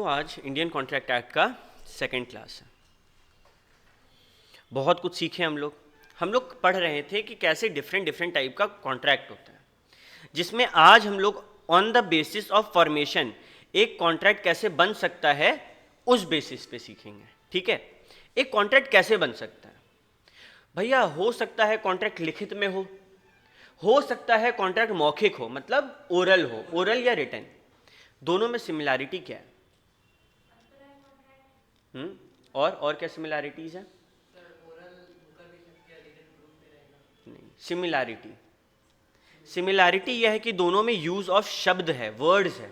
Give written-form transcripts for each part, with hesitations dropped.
आज Indian contract act का second class है। बहुत कुछ सीखे हम लोग पढ़ रहे थे कि कैसे डिफरेंट टाइप का कॉन्ट्रैक्ट होता है, जिसमें आज हम लोग on the basis of formation एक कॉन्ट्रैक्ट कैसे बन सकता है उस बेसिस पे सीखेंगे। ठीक है, एक कॉन्ट्रैक्ट कैसे बन सकता है भैया? हो सकता है कॉन्ट्रैक्ट लिखित में हो सकता है कॉन्ट्रैक्ट मौखिक हो, मतलब ओरल या रिटन। दोनों में सिमिलैरिटी क्या है? और क्या सिमिलैरिटीज है? नहीं, सिमिलैरिटी यह है कि दोनों में यूज ऑफ शब्द है, वर्ड्स है।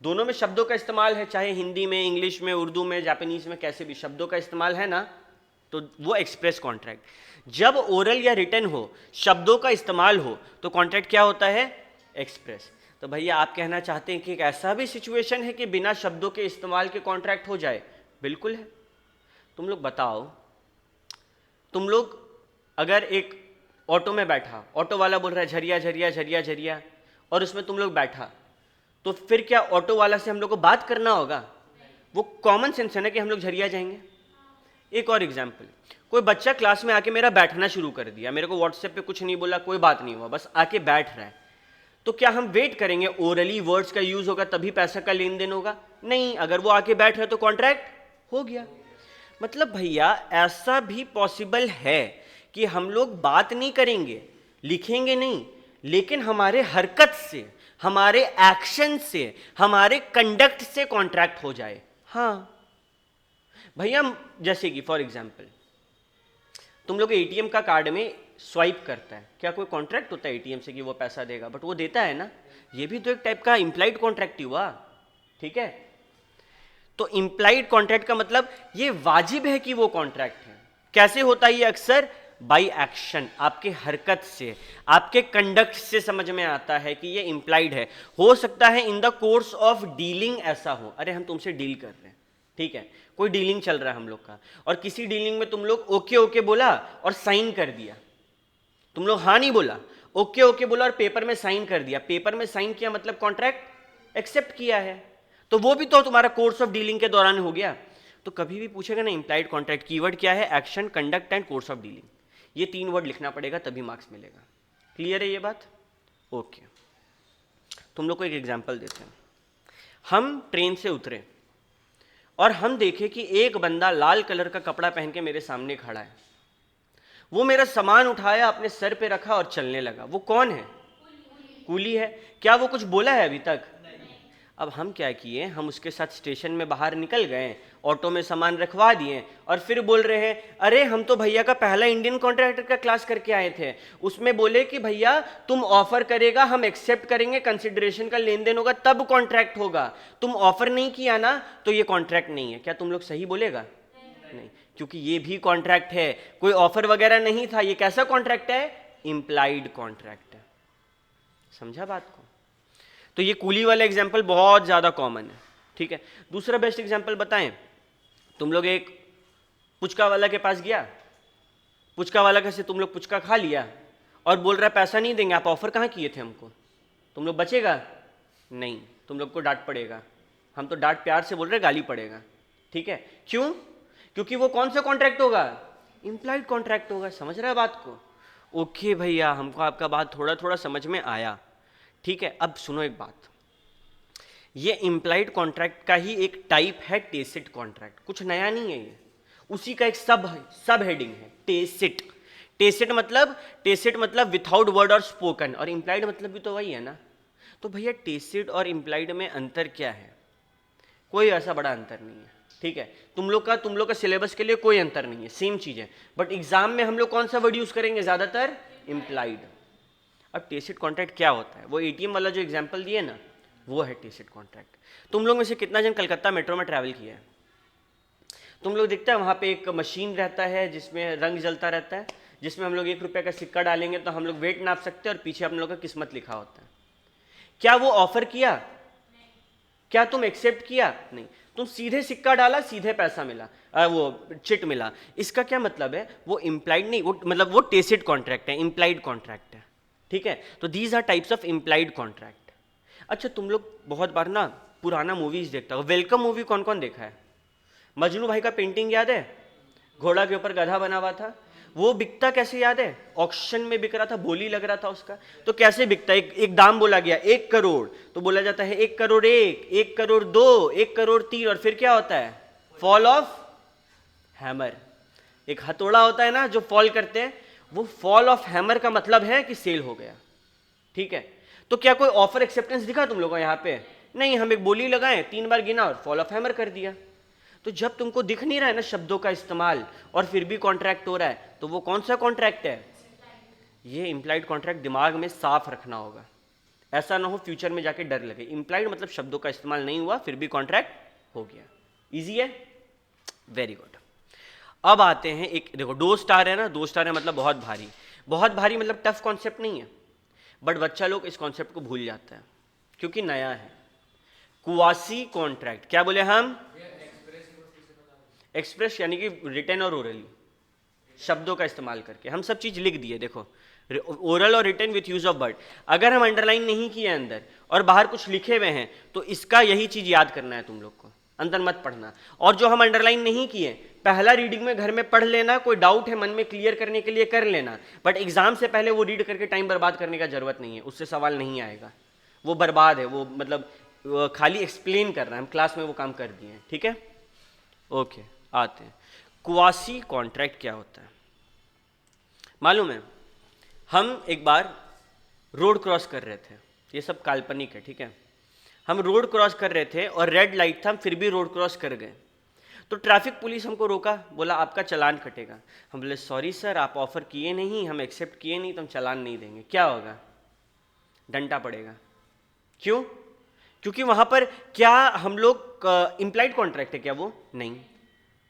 दोनों में शब्दों का इस्तेमाल है, चाहे हिंदी में, इंग्लिश में, उर्दू में, जापानीज में, कैसे भी शब्दों का इस्तेमाल है ना, तो वो एक्सप्रेस कॉन्ट्रैक्ट। जब ओरल या रिटन हो, शब्दों का इस्तेमाल हो, तो कॉन्ट्रैक्ट क्या होता है? एक्सप्रेस। तो भैया आप कहना चाहते हैं कि एक ऐसा भी सिचुएशन है कि बिना शब्दों के इस्तेमाल के कॉन्ट्रैक्ट हो जाए? बिल्कुल है। तुम लोग बताओ, तुम लोग अगर एक ऑटो में बैठा, ऑटो वाला बोल रहा है झरिया झरिया झरिया झरिया, और उसमें तुम लोग बैठा, तो फिर क्या ऑटो वाला से हम लोग को बात करना होगा? वो कॉमन सेंस है ना कि हम लोग झरिया जाएंगे। एक और एग्जाम्पल, कोई बच्चा क्लास में आके मेरा बैठना शुरू कर दिया, मेरे को व्हाट्सएप पे कुछ नहीं बोला, कोई बात नहीं हुआ, बस आके बैठ रहा है, तो क्या हम वेट करेंगे ओरली वर्ड्स का यूज होगा तभी पैसा का लेन देन होगा? नहीं, अगर वो आके बैठ रहा है तो कॉन्ट्रैक्ट हो गया। मतलब भैया ऐसा भी पॉसिबल है कि हम लोग बात नहीं करेंगे, लिखेंगे नहीं, लेकिन हमारे हरकत से, हमारे एक्शन से, हमारे कंडक्ट से कॉन्ट्रैक्ट हो जाए। हाँ भैया, जैसे कि फॉर एग्जाम्पल तुम लोग एटीएम का कार्ड में स्वाइप करता है, क्या कोई कॉन्ट्रैक्ट होता है एटीएम से कि वो पैसा देगा? बट वो देता है ना, ये भी तो एक टाइप का इंप्लाइड कॉन्ट्रैक्ट ही हुआ। ठीक है, तो इंप्लाइड कॉन्ट्रैक्ट का मतलब ये वाजिब है कि वो कॉन्ट्रैक्ट है। कैसे होता है ये? अक्सर बाय एक्शन, आपके हरकत से, आपके कंडक्ट से समझ में आता है कि ये इंप्लाइड है। हो सकता है in the course of dealing ऐसा हो, अरे हम तुमसे डील कर रहे हैं, ठीक है, कोई डीलिंग चल रहा है हम लोग का, और किसी डीलिंग में तुम लोग ओके ओके बोला और साइन कर दिया। तुम लोग हाँ नहीं बोला, ओके ओके बोला और पेपर में साइन कर दिया। पेपर में साइन किया मतलब कॉन्ट्रैक्ट एक्सेप्ट किया है, तो वो भी तो तुम्हारा कोर्स ऑफ डीलिंग के दौरान हो गया। तो कभी भी पूछेगा ना इंप्लाइड कॉन्ट्रैक्ट, कीवर्ड क्या है? Action, conduct and course of dealing. ये 3 वर्ड लिखना पड़ेगा तभी मार्क्स मिलेगा। क्लियर है ये बात? ओके, तुम लोग को एक एग्जांपल देते हैं। हम ट्रेन से उतरे और हम देखे कि एक बंदा लाल कलर का कपड़ा पहन के मेरे सामने खड़ा है। वो मेरा सामान उठाया, अपने सर पे रखा और चलने लगा। वो कौन है? कूली है। क्या वो कुछ बोला है अभी तक? अब हम क्या किए, हम उसके साथ स्टेशन में बाहर निकल गए, ऑटो में सामान रखवा दिए, और फिर बोल रहे हैं अरे हम तो भैया का पहला इंडियन कॉन्ट्रैक्टर का क्लास करके आए थे, उसमें बोले कि भैया तुम ऑफर करेगा, हम एक्सेप्ट करेंगे, कंसिडरेशन का लेन देन होगा तब कॉन्ट्रैक्ट होगा। तुम ऑफर नहीं किया ना, तो ये कॉन्ट्रैक्ट नहीं है। क्या तुम लोग सही बोलेगा? नहीं, क्योंकि ये भी कॉन्ट्रैक्ट है, कोई ऑफर वगैरह नहीं था। ये कैसा कॉन्ट्रैक्ट है? इंप्लाइड कॉन्ट्रैक्ट है। समझा बात को? तो ये कूली वाला एग्जाम्पल बहुत ज्यादा कॉमन है। ठीक है, दूसरा बेस्ट एग्जाम्पल बताएं। तुम लोग एक पुचका वाला के पास गया, पुचका वाला कैसे, तुम लोग पुचका खा लिया और बोल रहा है पैसा नहीं देंगे, आप ऑफर कहाँ किए थे हमको? तुम लोग बचेगा? नहीं, तुम लोग को डांट पड़ेगा। हम तो डांट प्यार से बोल रहे, गाली पड़ेगा। ठीक है, क्यों? क्योंकि वो कौन सा कॉन्ट्रैक्ट होगा? इंप्लाइड कॉन्ट्रैक्ट होगा। समझ रहा है बात को? ओके भैया, हमको आपका बात थोड़ा थोड़ा समझ में आया। ठीक है, अब सुनो एक बात, ये इंप्लाइड कॉन्ट्रैक्ट का ही एक टाइप है टेसिट कॉन्ट्रैक्ट। कुछ नया नहीं है ये, उसी का एक सब हेडिंग है टेसिट। टेसिट मतलब विथआउट वर्ड और स्पोकन, और इंप्लाइड मतलब भी तो वही है ना। तो भैया टेसिट और इंप्लाइड में अंतर क्या है? कोई ऐसा बड़ा अंतर नहीं है। ठीक है, तुम लोग का सिलेबस के लिए कोई अंतर नहीं है, सेम चीज है। बट एग्जाम में हम लोग कौन सा वर्ड यूज करेंगे ज्यादातर? इंप्लाइड। अब टेसिट कॉन्ट्रैक्ट क्या होता है? वो एटीएम वाला जो एग्जांपल दिए ना, वो है टेसिट कॉन्ट्रैक्ट। तुम लोग में से कितना जन कलकत्ता मेट्रो में ट्रैवल किया है? तुम लोग देखते हैं वहाँ पे एक मशीन रहता है जिसमें रंग जलता रहता है, जिसमें हम लोग 1 रुपये का सिक्का डालेंगे तो हम लोग वेट नाप सकते हैं और पीछे हम लोग का किस्मत लिखा होता है। क्या वो ऑफर किया? क्या तुम एक्सेप्ट किया? नहीं, तुम सीधे सिक्का डाला, सीधे पैसा मिला, वो चिट मिला। इसका क्या मतलब है? वो इंप्लाइड नहीं, वो मतलब वो टेसिट कॉन्ट्रैक्ट है, इंप्लाइड कॉन्ट्रैक्ट है। ठीक है, तो these are types of implied contract. अच्छा, तुम लोग बहुत बार ना पुराना मूवीज देखता हूँ। वेलकम मूवी कौन कौन देखा है? मजनू भाई का पेंटिंग याद है? घोड़ा के ऊपर गधा बना हुआ था। वो बिकता कैसे याद है? ऑक्शन में बिक रहा था, बोली लग रहा था उसका। तो कैसे बिकता? एक दाम बोला गया 1 करोड़, तो बोला जाता है 1 करोड़ 1, 1 करोड़ 2, 1 करोड़ 3, और फिर क्या होता है? Fall of hammer. एक हथौड़ा होता है ना जो फॉल करते हैं, वो फॉल ऑफ हैमर का मतलब है कि सेल हो गया। ठीक है, तो क्या कोई ऑफर एक्सेप्टेंस दिखा तुम लोगों को यहाँ पे? नहीं, हम एक बोली लगाए, 3 बार गिना और फॉल ऑफ हैमर कर दिया। तो जब तुमको दिख नहीं रहा है ना शब्दों का इस्तेमाल और फिर भी कॉन्ट्रैक्ट हो रहा है, तो वो कौन सा कॉन्ट्रैक्ट है? ये इंप्लाइड कॉन्ट्रैक्ट दिमाग में साफ रखना होगा, ऐसा ना हो फ्यूचर में जाके डर लगे। इंप्लाइड मतलब शब्दों का इस्तेमाल नहीं हुआ फिर भी कॉन्ट्रैक्ट हो गया। इजी है, वेरी गुड। अब आते हैं एक, देखो 2 स्टार है ना, 2 स्टार है मतलब बहुत भारी। बहुत भारी मतलब टफ कॉन्सेप्ट नहीं है, बट बच्चा लोग इस कॉन्सेप्ट को भूल जाता है क्योंकि नया है। क्वासी कॉन्ट्रैक्ट, क्या बोले हम? एक्सप्रेस यानी कि रिटन और ओरली, शब्दों का इस्तेमाल करके हम सब चीज लिख दिए। देखो ओरल और written with use of word. अगर हम अंडरलाइन नहीं किए अंदर और बाहर कुछ लिखे हुए हैं तो इसका यही चीज याद करना है तुम लोग को, अंदर मत पढ़ना। और जो हम अंडरलाइन नहीं किए, पहला रीडिंग में घर में पढ़ लेना, कोई डाउट है मन में क्लियर करने के लिए कर लेना, बट एग्जाम से पहले वो रीड करके टाइम बर्बाद करने का जरूरत नहीं है, उससे सवाल नहीं आएगा, वो बर्बाद है, वो मतलब खाली एक्सप्लेन कर रहा है, हम क्लास में वो काम कर दिए हैं। ठीक है, ओके। आते हैं क्वासी कॉन्ट्रैक्ट क्या होता है। मालूम है, हम एक बार रोड क्रॉस कर रहे थे, ये सब काल्पनिक है, ठीक है। हम रोड क्रॉस कर रहे थे और रेड लाइट था, हम फिर भी रोड क्रॉस कर गए। तो ट्रैफिक पुलिस हमको रोका, बोला आपका चालान कटेगा। हम बोले सॉरी सर, आप ऑफर किए नहीं, हम एक्सेप्ट किए नहीं, तो हम चालान नहीं देंगे। क्या होगा? डंडा पड़ेगा। क्यों? क्योंकि वहां पर क्या हम लोग इंप्लाइड कॉन्ट्रैक्ट है क्या? वो नहीं।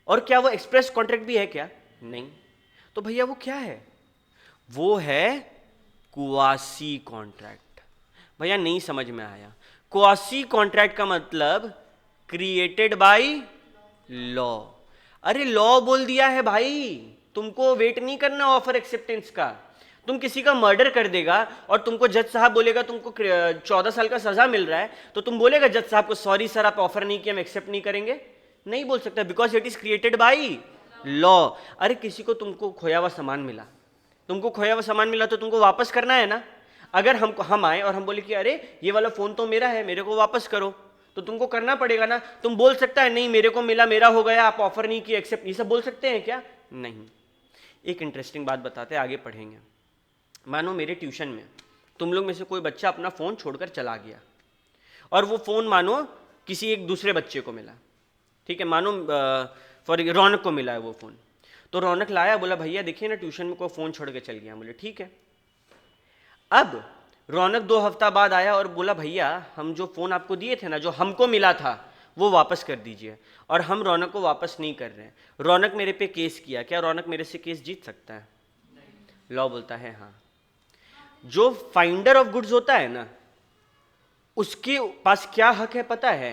और क्या वो एक्सप्रेस कॉन्ट्रैक्ट भी है क्या? नहीं। तो भैया वो क्या है? वो है क्वासी कॉन्ट्रैक्ट। भैया नहीं समझ में आया। क्वासी कॉन्ट्रैक्ट का मतलब क्रिएटेड बाय लॉ। अरे लॉ बोल दिया है भाई, तुमको वेट नहीं करना ऑफर एक्सेप्टेंस का। तुम किसी का मर्डर कर देगा और तुमको जज साहब बोलेगा तुमको 14 साल का सजा मिल रहा है, तो तुम बोलेगा जज साहब को सॉरी सर आप ऑफर नहीं किया, हम एक्सेप्ट नहीं करेंगे? नहीं बोल सकता, because it is created by law. अरे किसी को तुमको खोया हुआ सामान मिला, तुमको खोया हुआ सामान मिला तो तुमको वापस करना है ना। अगर हम आए और हम बोले कि अरे ये वाला फोन तो मेरा है, मेरे को वापस करो, तो तुमको करना पड़ेगा ना। तुम बोल सकता है नहीं मेरे को मिला, मेरा हो गया, आप ऑफर नहीं किए, एक्सेप्ट, ये सब बोल सकते हैं क्या? नहीं। एक इंटरेस्टिंग बात बताते हैं, आगे पढ़ेंगे। मानो मेरे ट्यूशन में तुम लोग में से कोई बच्चा अपना फोन छोड़कर चला गया और वो फोन मानो किसी एक दूसरे बच्चे को मिला, ठीक है। मानो फॉर रौनक को मिला है वो फोन, तो रौनक लाया, बोला भैया देखिए ना ट्यूशन में कोई फोन छोड़ के चल गया। बोले ठीक है। अब रौनक 2 हफ्ता बाद आया और बोला भैया हम जो फोन आपको दिए थे ना, जो हमको मिला था, वो वापस कर दीजिए। और हम रौनक को वापस नहीं कर रहे हैं। रौनक मेरे पे केस किया, क्या रौनक मेरे से केस जीत सकता है? लॉ बोलता है हाँ। जो फाइंडर ऑफ गुड्स होता है ना, उसके पास क्या हक है पता है?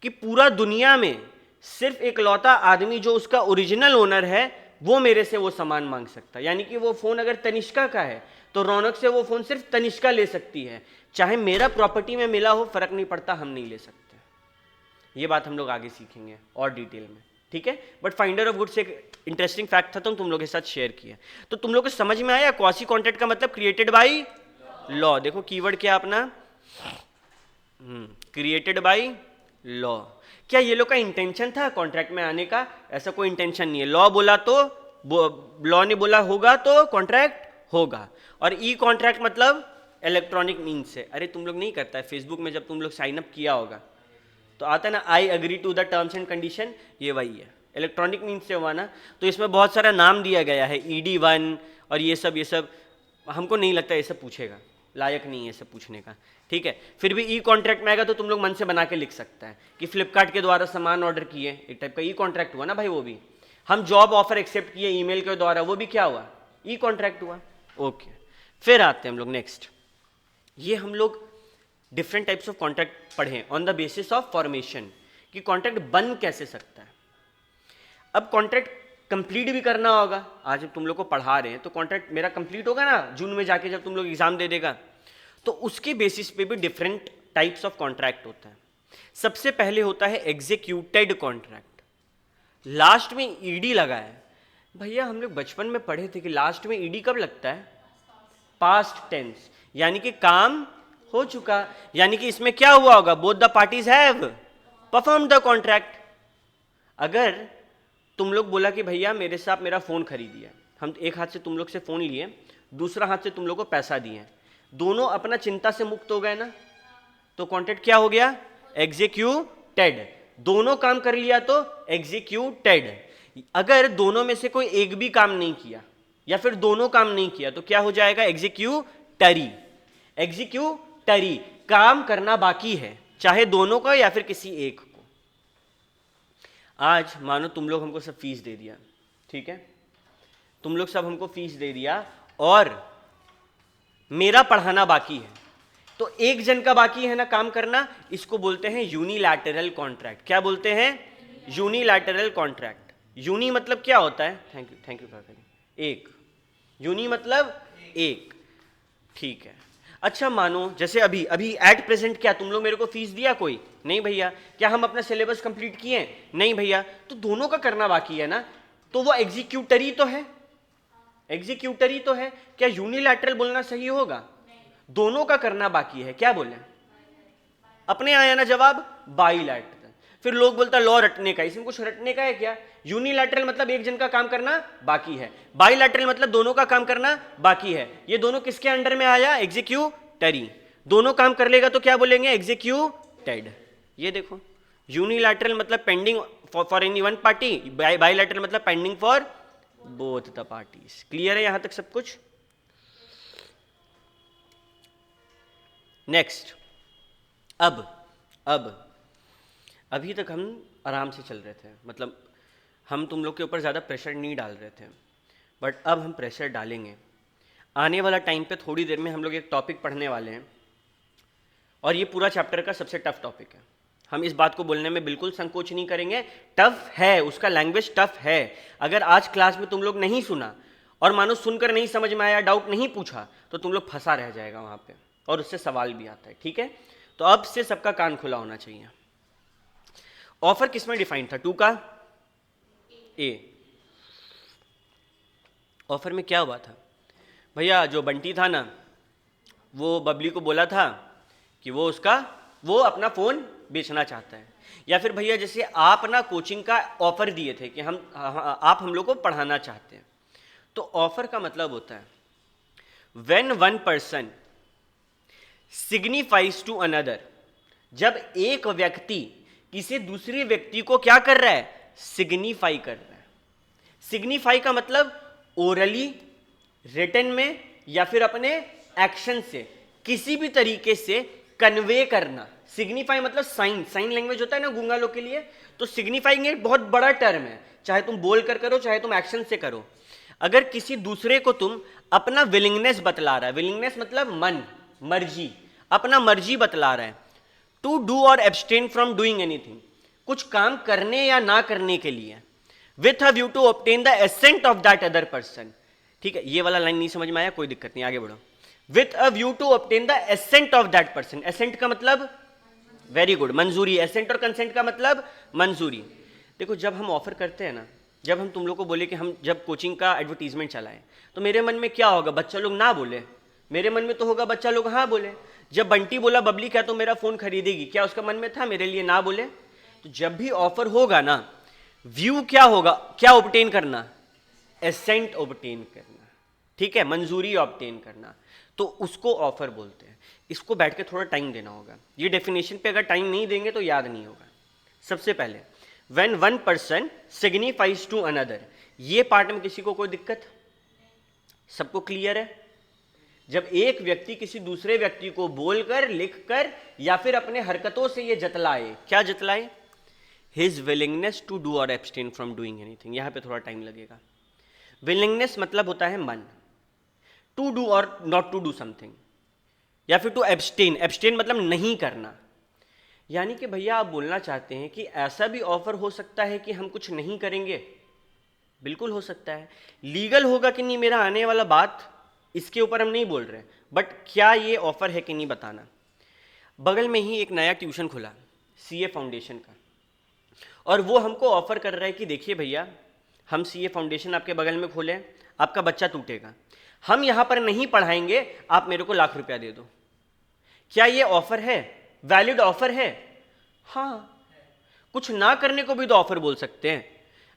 कि पूरा दुनिया में सिर्फ एक लौता आदमी जो उसका ओरिजिनल ओनर है, वो मेरे से वो सामान मांग सकता है। यानी कि वो फोन अगर तनिष्का का है तो रौनक से वो फोन सिर्फ तनिष्का ले सकती है, चाहे मेरा प्रॉपर्टी में मिला हो, फर्क नहीं पड़ता, हम नहीं ले सकते। ये बात हम लोग आगे सीखेंगे और डिटेल में, ठीक है। बट फाइंडर ऑफ गुड्स एक इंटरेस्टिंग फैक्ट था, तो तुम लोग के साथ शेयर किया। तो तुम लोग को समझ में आया क्वासी कॉन्ट्रैक्ट का मतलब क्रिएटेड बाय लॉ। देखो कीवर्ड क्या अपना, क्रिएटेड बाय लॉ। क्या ये लोग का इंटेंशन था कॉन्ट्रैक्ट में आने का? ऐसा कोई इंटेंशन नहीं है। लॉ बोला तो, लॉ ने बोला होगा तो कॉन्ट्रैक्ट होगा। और ई कॉन्ट्रैक्ट मतलब इलेक्ट्रॉनिक मीन्स से। अरे तुम लोग नहीं करता है फेसबुक में, जब तुम लोग साइन अप किया होगा तो आता है ना I agree to the terms and condition, ये वही है, इलेक्ट्रॉनिक मीन्स से हुआ ना। तो इसमें बहुत सारा नाम दिया गया है, ED1 और ये सब हमको नहीं लगता ये सब पूछेगा, लायक नहीं है सब पूछने का, ठीक है। फिर भी ई कॉन्ट्रैक्ट में आएगा तो तुम लोग मन से बना के लिख सकता है कि फ्लिपकार्ट के द्वारा सामान ऑर्डर किए, एक टाइप का ई कॉन्ट्रैक्ट हुआ ना भाई। वो भी हम जॉब ऑफर एक्सेप्ट किए ईमेल के द्वारा, वो भी क्या हुआ? ई कॉन्ट्रैक्ट हुआ। ओके, फिर आते हैं हम लोग नेक्स्ट। ये हम लोग डिफरेंट टाइप्स ऑफ कॉन्ट्रैक्ट पढ़े on the basis of formation, कि कॉन्ट्रैक्ट बन कैसे सकता है। अब कॉन्ट्रैक्ट कंप्लीट भी करना होगा। आज जब तुम लोग को पढ़ा रहे हैं तो कॉन्ट्रैक्ट मेरा कंप्लीट होगा ना जून में जाके, जब तुम लोग एग्जाम दे देगा, तो उसके बेसिस पे भी डिफरेंट टाइप्स ऑफ कॉन्ट्रैक्ट होता है। सबसे पहले होता है एग्जीक्यूटेड कॉन्ट्रैक्ट, लास्ट में ईडी लगा है। भैया हम लोग बचपन में पढ़े थे कि लास्ट में ईडी कब लगता है? पास्ट टेंस, यानी कि काम हो चुका, यानी कि इसमें क्या हुआ होगा? Both the parties have perform the contract. अगर तुम लोग बोला कि भैया मेरे से आप मेरा फोन खरीदिए, हम एक हाथ से तुम लोग से फोन लिए, दूसरा हाथ से तुम लोग को पैसा दिए, दोनों अपना चिंता से मुक्त हो गए ना, तो कॉन्ट्रैक्ट क्या हो गया? एग्जीक्यूटेड। दोनों काम कर लिया तो एग्जीक्यूटेड। अगर दोनों में से कोई एक भी काम नहीं किया या फिर दोनों काम नहीं किया तो क्या हो जाएगा? एग्जीक्यूटरी। एग्जीक्यूटरी, काम करना बाकी है, चाहे दोनों का या फिर किसी एक को। आज मानो तुम लोग हमको सब फीस दे दिया, ठीक है, तुम लोग सब हमको फीस दे दिया और मेरा पढ़ाना बाकी है, तो एक जन का बाकी है ना काम करना, इसको बोलते हैं यूनिलैटरल कॉन्ट्रैक्ट। क्या बोलते हैं? Unilateral contract. यूनि मतलब क्या होता है? थैंक यू एक। यूनि मतलब एक, ठीक है। अच्छा मानो जैसे अभी अभी एट प्रेजेंट क्या तुम लोग मेरे को फीस दिया? कोई नहीं भैया। क्या हम अपना सिलेबस कंप्लीट किए? नहीं भैया। तो दोनों का करना बाकी है ना, तो वो एग्जीक्यूटरी तो है, एग्जीक्यूटरी तो है। क्या यूनिलैटरल बोलना सही होगा? दोनों का करना बाकी है, क्या बोले? अपने आया ना जवाब, बाईलैटरल। फिर लोग बोलता लॉ रटने का, इसमें कुछ रटने का है क्या? यूनिलैटरल मतलब एक जन का काम करना बाकी है, बाईलैटरल मतलब दोनों का काम करना बाकी है। ये दोनों किसके अंडर में आया? एग्जीक्यूटरी। दोनों काम कर लेगा तो क्या बोलेंगे? एग्जीक्यूटेड। ये देखो, यूनिलैटरल मतलब pending for any one party, bilateral मतलब pending for both the parties. Clear है यहां तक सब कुछ? नेक्स्ट, अब अभी तक हम आराम से चल रहे थे, मतलब हम तुम लोग के ऊपर ज़्यादा प्रेशर नहीं डाल रहे थे, बट अब हम प्रेशर डालेंगे। आने वाला टाइम पे थोड़ी देर में हम लोग एक टॉपिक पढ़ने वाले हैं और ये पूरा चैप्टर का सबसे टफ टॉपिक है। हम इस बात को बोलने में बिल्कुल संकोच नहीं करेंगे, टफ है, उसका लैंग्वेज टफ है। अगर आज क्लास में तुम लोग नहीं सुना और मानो सुनकर नहीं समझ में आया, डाउट नहीं पूछा, तो तुम लोग फंसा रह जाएगा वहाँ पे, और उससे सवाल भी आता है, ठीक है? तो अब से सबका कान खुला होना चाहिए। ऑफर किसमें डिफाइन था? 2 का ए। ऑफर में क्या हुआ था भैया? जो बंटी था ना, वो बबली को बोला था कि वो अपना फ़ोन बेचना चाहता है। या फिर भैया जैसे आप ना कोचिंग का ऑफर दिए थे कि आप हम लोग को पढ़ाना चाहते हैं, तो ऑफर का मतलब होता है when one person signifies to another, जब एक व्यक्ति किसी दूसरे व्यक्ति को क्या कर रहा है? सिग्निफाई कर रहा है। सिग्निफाई का मतलब ओरली, रिटन में या फिर अपने एक्शन से किसी भी तरीके से कन्वे करना। सिग्निफाई मतलब साइन लैंग्वेज होता है ना गूंगा लोग के लिए, तो सिग्निफाइंग एक बहुत बड़ा टर्म है, चाहे तुम बोल कर करो चाहे तुम एक्शन से करो। अगर किसी दूसरे को तुम अपना विलिंगनेस बतला रहा है, विलिंगनेस मतलब मन, मर्जी, अपना मर्जी बतला रहा है, टू डू और एब्सटेन फ्रॉम डूइंग एनीथिंग, कुछ काम करने या ना करने के लिए, with a view to obtain the assent of that other person. ठीक है, ये वाला लाइन नहीं समझ में आया, कोई दिक्कत नहीं, आगे बढ़ो। With a view to obtain the assent of that person. Assent का मतलब वेरी गुड, मंजूरी। एसेंट और कंसेंट का मतलब मंजूरी। देखो जब हम ऑफर करते हैं ना, जब हम तुम लोग को बोले कि हम जब कोचिंग का एडवर्टीजमेंट चलाएं, तो मेरे मन में क्या होगा? बच्चा लोग ना बोले, मेरे मन में तो होगा बच्चा लोग हाँ बोले। जब बंटी बोला बबली क्या तो मेरा फोन खरीदेगी, क्या उसका मन में था मेरे लिए ना बोले? तो जब भी ऑफर होगा ना, व्यू क्या होगा? क्या ऑब्टेन करना? एसेंट ऑब्टेन करना, ठीक है, मंजूरी ऑब्टेन करना, तो उसको ऑफर बोलते हैं। इसको बैठ के थोड़ा टाइम देना होगा, ये डेफिनेशन पे अगर टाइम नहीं देंगे तो याद नहीं होगा। सबसे पहले when one person signifies to another, ये पार्ट में किसी को कोई दिक्कत? सबको क्लियर है? जब एक व्यक्ति किसी दूसरे व्यक्ति को बोलकर, लिखकर या फिर अपने हरकतों से ये जतलाए, क्या जतलाए? हिज विलिंगनेस टू डू और एब्सटेन फ्रॉम डूइंग एनीथिंग। यहां पे थोड़ा टाइम लगेगा। विलिंगनेस मतलब होता है मन, टू डू और नॉट टू डू समथिंग, या फिर टू एब्सटेन, एब्सटेन मतलब नहीं करना। यानी कि भैया आप बोलना चाहते हैं कि ऐसा भी ऑफर हो सकता है कि हम कुछ नहीं करेंगे? बिल्कुल हो सकता है। लीगल होगा कि नहीं मेरा आने वाला बात, इसके ऊपर हम नहीं बोल रहे, बट क्या ये ऑफर है कि नहीं बताना। बगल में ही एक नया ट्यूशन खुला, सीए फाउंडेशन का, और वो हमको ऑफर कर रहा है कि देखिए भैया, हम सीए फाउंडेशन आपके बगल में खोलें, आपका बच्चा टूटेगा, हम यहाँ पर नहीं पढ़ाएंगे, आप मेरे को लाख रुपया दे दो। क्या ये ऑफर है? वैलिड ऑफर है? हाँ, कुछ ना करने को भी तो ऑफर बोल सकते हैं।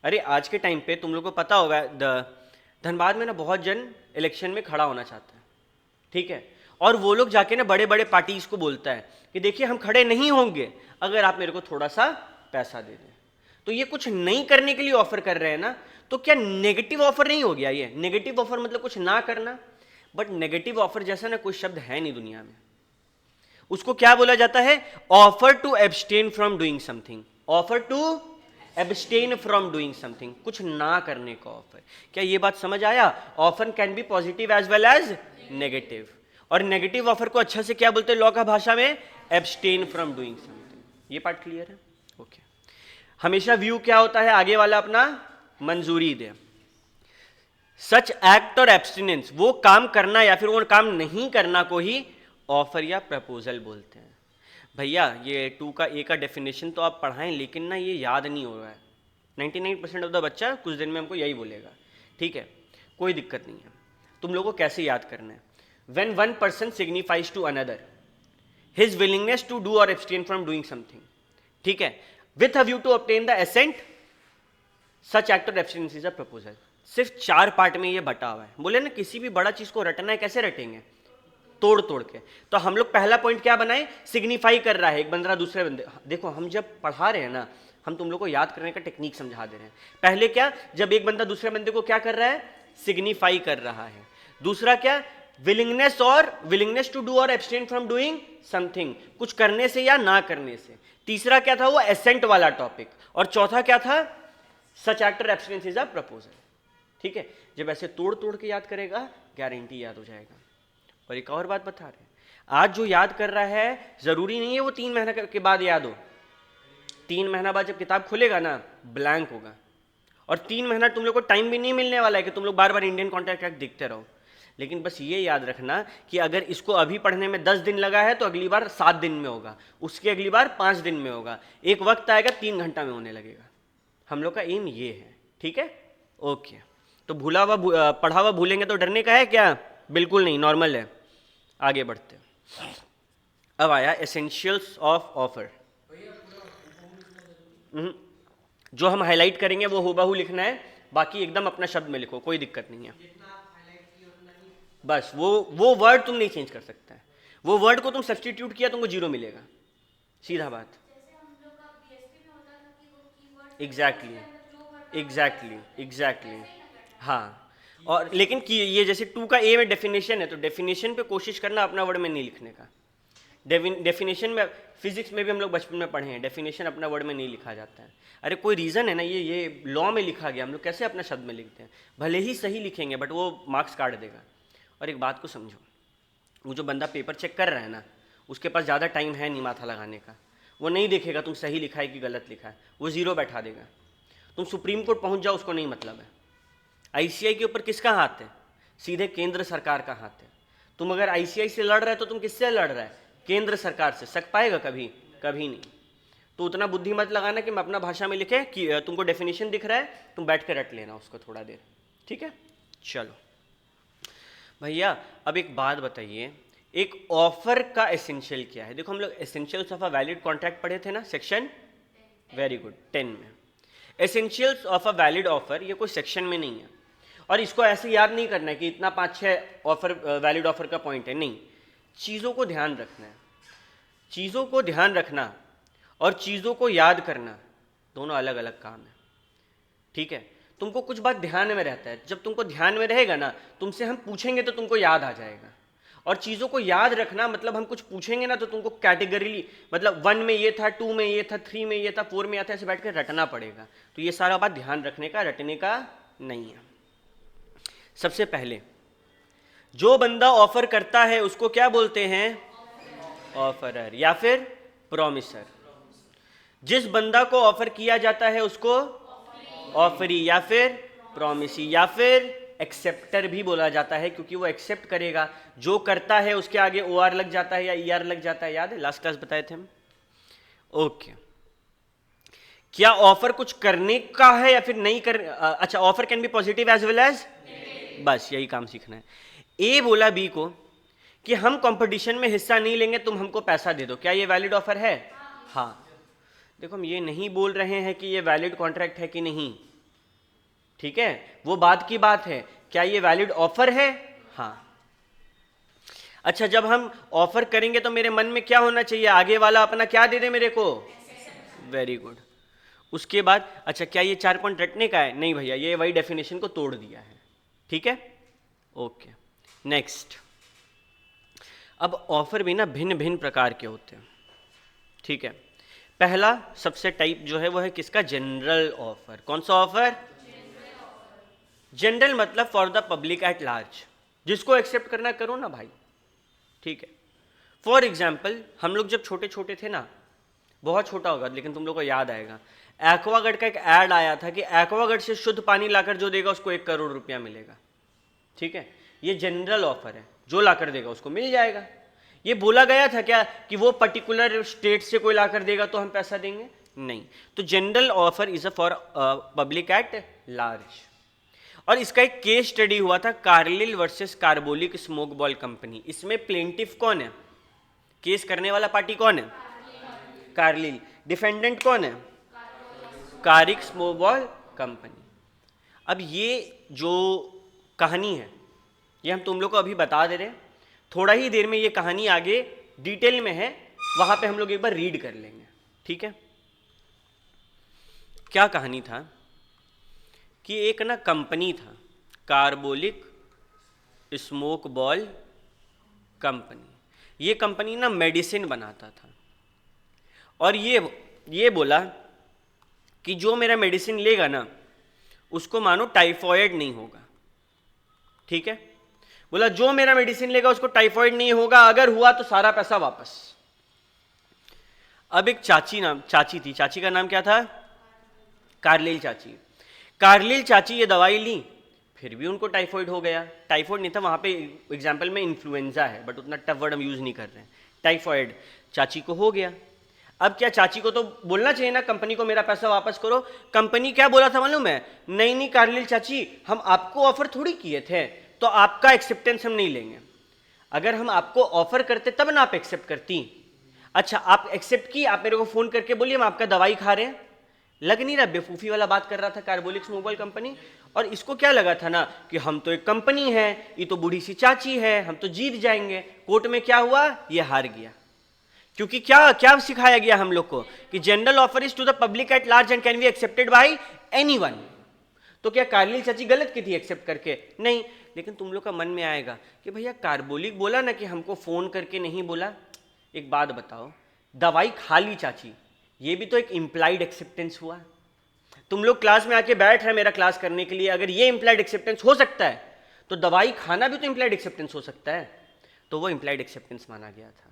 अरे आज के टाइम पे तुम लोग को पता होगा, धनबाद में ना बहुत जन इलेक्शन में खड़ा होना चाहता है, ठीक है, और वो लोग जाके ना बड़े बड़े पार्टीज को बोलता है कि देखिए हम खड़े नहीं होंगे अगर आप मेरे को थोड़ा सा पैसा दे दें। तो ये कुछ नहीं करने के लिए ऑफर कर रहे हैं ना, तो क्या नेगेटिव ऑफर नहीं हो गया? ये नेगेटिव ऑफर मतलब कुछ ना करना, बट नेगेटिव ऑफर जैसा ना कोई शब्द है नहीं दुनिया में। उसको क्या बोला जाता है? Offer to abstain from doing something. Offer to abstain from doing something, कुछ ना करने का ऑफर। क्या ये बात समझ आया? Offer can be positive as well as negative, और नेगेटिव ऑफर को अच्छा से क्या बोलते हैं लॉ का भाषा में? Abstain from doing something. ये पार्ट क्लियर है? ओके। हमेशा व्यू क्या होता है? आगे वाला अपना मंजूरी दे। सच एक्ट और एब्सटिनेंस, वो काम करना या फिर वो काम नहीं करना को ही ऑफर या प्रपोजल बोलते हैं। भैया ये 2 का ए का डेफिनेशन तो आप पढ़ाएं, लेकिन ना ये याद नहीं हो रहा है। 99% ऑफ द बच्चा कुछ दिन में हमको यही बोलेगा, ठीक है, कोई दिक्कत नहीं है। तुम लोगों को कैसे याद करना है? When one person signifies to another his willingness to do और एब्सटेन फ्रॉम डूइंग समथिंग, ठीक है, with a view to obtain the assent, such act और एब्सटेनेंस इज अ प्रपोजल। सिर्फ 4 पार्ट में ये बटा हुआ है। बोले ना किसी भी बड़ा चीज को रटना है, कैसे रटेंगे? तोड़ तोड़ के। तो हम लोग पहला पॉइंट क्या बनाए? सिग्निफाई कर रहा है एक बंदा दूसरे बंदे। देखो हम जब पढ़ा रहे हैं ना, हम तुम लोग को याद करने का टेक्निक समझा दे रहे हैं। पहले क्या, जब एक बंदा दूसरे बंदे को क्या कर रहा है? सिग्निफाई कर रहा है। दूसरा क्या? विलिंगनेस टू डू और एब्सटेन फ्रॉम डूइंग समथिंग, कुछ करने से या ना करने से। तीसरा क्या था? वो एसेंट वाला टॉपिक। और चौथा क्या था? सच एक्ट और एब्सटेनेंस इज अ प्रपोजल। ठीक है, जब ऐसे तोड़ तोड़ के याद करेगा गारंटी याद हो जाएगा। और एक और बात बता रहे हैं, आज जो याद कर रहा है जरूरी नहीं है वो 3 महीना के बाद याद हो। 3 महीना बाद जब किताब खुलेगा ना, ब्लैंक होगा। और 3 महीना तुम लोग को टाइम भी नहीं मिलने वाला है कि तुम लोग बार बार इंडियन कॉन्ट्रैक्ट एक्ट देखते रहो। लेकिन बस ये याद रखना कि अगर इसको अभी पढ़ने में 10 दिन लगा है तो अगली बार 7 दिन में होगा, उसकी अगली बार 5 दिन में होगा, एक वक्त आएगा 3 घंटा में होने लगेगा। हम लोग का एम ये है, ठीक है? ओके। तो भूला हुआ पढ़ा हुआ भूलेंगे तो डरने का है क्या? बिल्कुल नहीं, नॉर्मल है। आगे बढ़ते। अब आया एसेंशियल्स ऑफ ऑफर। जो हम हाईलाइट करेंगे वो हूबहू लिखना है, बाकी एकदम अपना शब्द में लिखो, कोई दिक्कत नहीं है। बस वो वर्ड तुम नहीं चेंज कर सकता है। वो वर्ड को तुम सब्स्टिट्यूट किया तुमको 0 मिलेगा, सीधा बात। एग्जैक्टली हाँ। और लेकिन कि ये जैसे 2 का ए में डेफिनेशन है, तो डेफिनेशन पे कोशिश करना अपना वर्ड में नहीं लिखने का। डेफिनेशन में फिजिक्स में भी हम लोग बचपन में पढ़े हैं, डेफिनेशन अपना वर्ड में नहीं लिखा जाता है। अरे कोई रीज़न है ना, ये लॉ में लिखा गया, हम लोग कैसे अपना शब्द में लिखते हैं? भले ही सही लिखेंगे बट वो मार्क्स काट देगा। और एक बात को समझो, वो जो बंदा पेपर चेक कर रहा है ना, उसके पास ज़्यादा टाइम है नहीं माथा लगाने का। वो नहीं देखेगा तुम सही लिखा है कि गलत लिखा है, वो 0 बैठा देगा। तुम सुप्रीम कोर्ट पहुंच जाओ, उसको नहीं मतलब है। आईसीआई के ऊपर किसका हाथ है? सीधे केंद्र सरकार का हाथ है। तुम अगर आईसीआई से लड़ रहे हो तो तुम किससे लड़ रहा है? केंद्र सरकार से। सक पाएगा कभी? कभी नहीं। तो उतना बुद्धि मत लगाना कि मैं अपना भाषा में लिखे कि तुमको डेफिनेशन दिख रहा है, तुम बैठ के रट लेना उसको थोड़ा देर, ठीक है? चलो भैया, अब एक बात बताइए, एक ऑफर का एसेंशियल क्या है? देखो हम लोग essentials of a valid contract पढ़े थे ना, सेक्शन, वेरी गुड, 10 में। Essentials of a valid offer, ये कोई सेक्शन में नहीं है, और इसको ऐसे याद नहीं करना है कि इतना 5-6 ऑफर वैलिड ऑफर का पॉइंट है, नहीं। चीज़ों को ध्यान रखना है। चीज़ों को ध्यान रखना और चीज़ों को याद करना दोनों अलग अलग काम है, ठीक है? तुमको कुछ बात ध्यान में रहता है, जब तुमको ध्यान में रहेगा ना, तुमसे हम पूछेंगे तो तुमको याद आ जाएगा। और चीज़ों को याद रखना मतलब हम कुछ पूछेंगे ना तो तुमको कैटेगरीली, मतलब 1 में ये था, 2 में ये था, 3 में ये था, 4 में आता, ऐसे बैठ कर रटना पड़ेगा। तो ये सारा बात ध्यान रखने का, रटने का नहीं है। सबसे पहले जो बंदा ऑफर करता है उसको क्या बोलते हैं? ऑफरर या फिर प्रॉमिसर। जिस बंदा को ऑफर किया जाता है उसको ऑफरी या फिर प्रॉमिसी या फिर एक्सेप्टर भी बोला जाता है, क्योंकि वो एक्सेप्ट करेगा। जो करता है उसके आगे OR लग जाता है या ER लग जाता है, याद है? लास्ट क्लास बताए थे हम। ओके, क्या ऑफर कुछ करने का है या फिर नहीं कर, अच्छा, offer can be positive as well as, बस यही काम सीखना है। ए बोला बी को कि हम कंपटीशन में हिस्सा नहीं लेंगे, तुम हमको पैसा दे दो, क्या ये वैलिड ऑफर है? हाँ। देखो, हम ये नहीं बोल रहे हैं कि ये वैलिड कॉन्ट्रैक्ट है कि नहीं, ठीक है, वो बात की बात है, क्या ये वैलिड ऑफर है? हाँ। अच्छा, जब हम ऑफर करेंगे तो मेरे मन में क्या होना चाहिए, आगे वाला अपना क्या दे दे मेरे को? Very good. उसके बाद अच्छा, क्या ये 4 पॉइंट रटने का है? नहीं भैया, ये वही डेफिनेशन को तोड़ दिया है, ठीक है, ओके। नेक्स्ट, अब ऑफर भी ना भिन्न भिन्न प्रकार के होते हैं, ठीक है। पहला सबसे टाइप जो है वो है किसका? General offer. कौन सा ऑफर? जनरल मतलब for the public at large, जिसको एक्सेप्ट करना करो ना भाई, ठीक है। फॉर एग्जाम्पल, हम लोग जब छोटे छोटे थे ना, बहुत छोटा होगा लेकिन तुम लोग को याद आएगा, एक्वागार्ड का एक ऐड आया था कि एक्वागार्ड से शुद्ध पानी लाकर जो देगा उसको 1 करोड़ रुपया मिलेगा, ठीक है। ये जनरल ऑफर है, जो लाकर देगा उसको मिल जाएगा। ये बोला गया था क्या कि वो पर्टिकुलर स्टेट से कोई लाकर देगा तो हम पैसा देंगे? नहीं। तो general offer is a for public at large. और इसका एक केस स्टडी हुआ था, Carlill versus Carbolic Smoke Ball company. इसमें प्लेंटिफ कौन है? केस करने वाला पार्टी कौन है? कार्लिल। डिफेंडेंट कौन है? Karik smoke Ball company. अब ये जो कहानी है ये हम तुम लोग को अभी बता दे रहे हैं, थोड़ा ही देर में ये कहानी आगे डिटेल में है, वहां पे हम लोग एक बार रीड कर लेंगे, ठीक है। क्या कहानी था कि एक ना कंपनी था, कार्बोलिक स्मोक बॉल कंपनी। ये कंपनी ना मेडिसिन बनाता था, और ये बोला कि जो मेरा मेडिसिन लेगा ना उसको मानो टाइफॉइड नहीं होगा, ठीक है। बोला जो मेरा मेडिसिन लेगा उसको टाइफॉइड नहीं होगा, अगर हुआ तो सारा पैसा वापस। अब एक चाची थी, चाची का नाम क्या था? कार्लिल चाची। कार्लिल चाची ये दवाई ली, फिर भी उनको टाइफॉइड हो गया। टाइफॉइड नहीं था वहां पे, एग्जाम्पल में इन्फ्लुएंजा है, बट उतना टफ वर्ड हम यूज नहीं कर रहे हैं। टाइफॉइड चाची को हो गया। अब क्या चाची को तो बोलना चाहिए ना कंपनी को मेरा पैसा वापस करो। कंपनी क्या बोला था मालूम है? नहीं कार्लिल चाची, हम आपको ऑफर थोड़ी किए थे, तो आपका एक्सेप्टेंस हम नहीं लेंगे। अगर हम आपको ऑफर करते तब ना आप एक्सेप्ट करती। अच्छा, आप एक्सेप्ट की, आप मेरे को फोन करके बोलिए हम आपका दवाई खा रहे हैं। लग नहीं रहा बेवकूफी वाला बात कर रहा था कार्बोलिक स्मोक बॉल कंपनी? और इसको क्या लगा था ना कि हम तो एक कंपनी है, ये तो बूढ़ी सी चाची है, हम तो जीत जाएंगे। कोर्ट में क्या हुआ? ये हार गया। क्योंकि क्या क्या सिखाया गया हम लोग को कि general offer is to the public at large and can be accepted by anyone. तो क्या कार्लिल चाची गलत की थी एक्सेप्ट करके? नहीं। लेकिन तुम लोग का मन में आएगा कि भैया कार्बोलिक बोला ना कि हमको फोन करके नहीं बोला। एक बात बताओ, दवाई खा ली चाची, ये भी तो एक इंप्लाइड एक्सेप्टेंस हुआ। तुम लोग क्लास में आके बैठ रहे मेरा क्लास करने के लिए, अगर ये इंप्लाइड एक्सेप्टेंस हो सकता है तो दवाई खाना भी तो इंप्लाइड एक्सेप्टेंस हो सकता है। तो वो इंप्लाइड एक्सेप्टेंस माना गया था।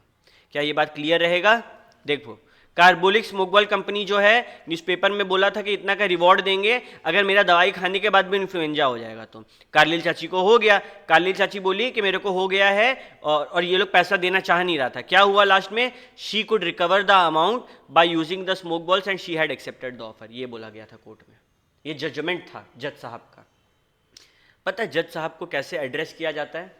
क्या ये बात क्लियर रहेगा? देखो, कार्बोलिक स्मोक बॉल कंपनी जो है न्यूज़पेपर में बोला था कि इतना का रिवॉर्ड देंगे अगर मेरा दवाई खाने के बाद भी इन्फ्लुएंजा हो जाएगा। तो कार्लिल चाची को हो गया। कार्लिल चाची बोली कि मेरे को हो गया है, और ये लोग पैसा देना चाह नहीं रहा था। क्या हुआ लास्ट में? She could recover the amount by using the smoke balls and she had accepted the offer. ये बोला गया था कोर्ट में। ये जजमेंट था जज साहब का। पता है जज साहब को कैसे एड्रेस किया जाता है?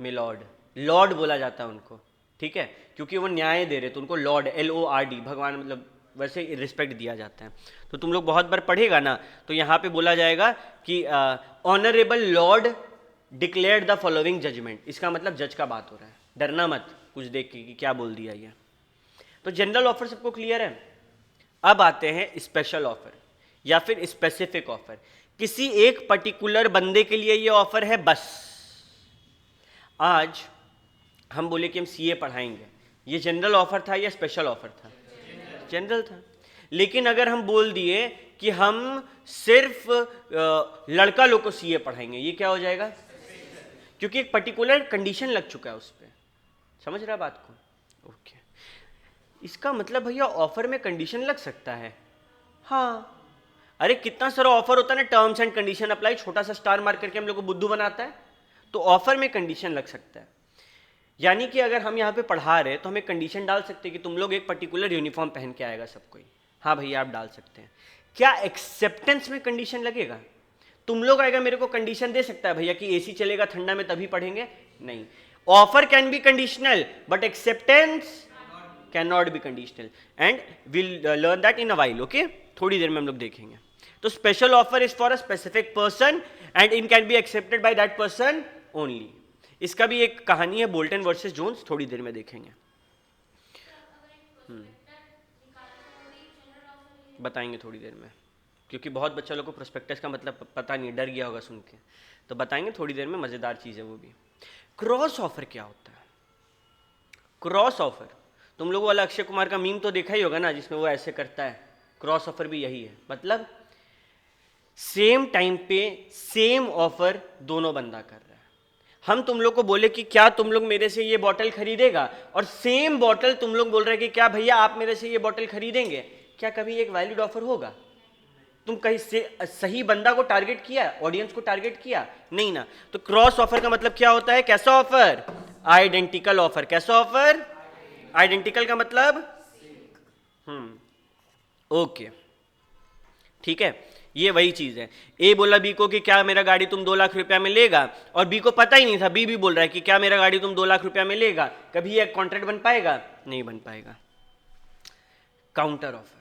मिलॉर्ड, लॉर्ड बोला जाता है उनको, ठीक है, क्योंकि वो न्याय दे रहे तो उनको लॉर्ड, LORD, भगवान मतलब वैसे रिस्पेक्ट दिया जाता है। तो तुम लोग बहुत बार पढ़ेगा ना तो यहाँ पे बोला जाएगा कि honourable lord declared the following judgment. इसका मतलब जज का बात हो रहा है, डरना मत कुछ देख के कि क्या बोल दिया ये। तो जनरल ऑफर सबको क्लियर है। अब आते हैं स्पेशल ऑफर या फिर स्पेसिफिक ऑफर। किसी एक पर्टिकुलर बंदे के लिए ये ऑफर है बस। आज हम बोले कि हम CA पढ़ाएंगे, ये जनरल ऑफर था या स्पेशल ऑफर था? जनरल था। लेकिन अगर हम बोल दिए कि हम सिर्फ लड़का लोग को CA पढ़ाएंगे, ये क्या हो जाएगा? क्योंकि एक पर्टिकुलर कंडीशन लग चुका है उस पर। समझ रहा बात को? ओके। इसका मतलब भैया ऑफर में कंडीशन लग सकता है? हाँ। अरे कितना सारा ऑफर होता है ना, टर्म्स एंड कंडीशन अप्लाई, छोटा सा स्टार मार्क करके हम लोग को बुद्धू बनाता है। तो ऑफर में कंडीशन लग सकता है। यानी कि अगर हम यहाँ पे पढ़ा रहे तो हम एक कंडीशन डाल सकते हैं कि तुम लोग एक पर्टिकुलर यूनिफॉर्म पहन के आएगा सब कोई, हाँ भैया आप डाल सकते हैं। क्या एक्सेप्टेंस में कंडीशन लगेगा? तुम लोग अगर मेरे को कंडीशन दे सकता है भैया कि एसी चलेगा ठंडा में तभी पढ़ेंगे, नहीं। Offer can B conditional but acceptance can not B conditional, and will learn that in a while, okay. थोड़ी देर में हम लोग देखेंगे। तो special offer is for a specific person and in can be accepted by that person only. इसका भी एक कहानी है, बोल्टन वर्सेस जोन्स, थोड़ी देर में देखेंगे। बताएंगे थोड़ी देर में, क्योंकि बहुत बच्चा लोग को प्रोस्पेक्टस का मतलब पता नहीं, डर गया होगा सुन के, तो बताएंगे थोड़ी देर में, मज़ेदार चीज़ है वो भी। क्रॉस ऑफर क्या होता है? क्रॉस ऑफर, तुम लोगों वाला अक्षय कुमार का मीम तो देखा ही होगा ना, जिसमें वो ऐसे करता है। क्रॉस ऑफर भी यही है, मतलब सेम टाइम पे सेम ऑफर दोनों बंदा कर रहा है। हम तुम लोग को बोले कि क्या तुम लोग मेरे से ये बॉटल खरीदेगा, और सेम बॉटल तुम लोग बोल रहे हैं कि क्या भैया आप मेरे से ये बॉटल खरीदेंगे, क्या कभी एक वैलिड ऑफर होगा? तुम कहीं से सही बंदा को टारगेट किया, ऑडियंस को टारगेट किया? नहीं ना। तो क्रॉस ऑफर का मतलब क्या होता है? कैसा ऑफर? Identical offer. कैसा ऑफर? आइडेंटिकल का मतलब ओके, ठीक है, ये वही चीज है। ए बोला बी को कि क्या मेरा गाड़ी तुम 2 लाख रुपया में लेगा, और बी को पता ही नहीं था, बी भी बोल रहा है कि क्या मेरा गाड़ी तुम 2 लाख रुपया में लेगा। कभी ये कॉन्ट्रैक्ट बन पाएगा? नहीं बन पाएगा। काउंटर ऑफर,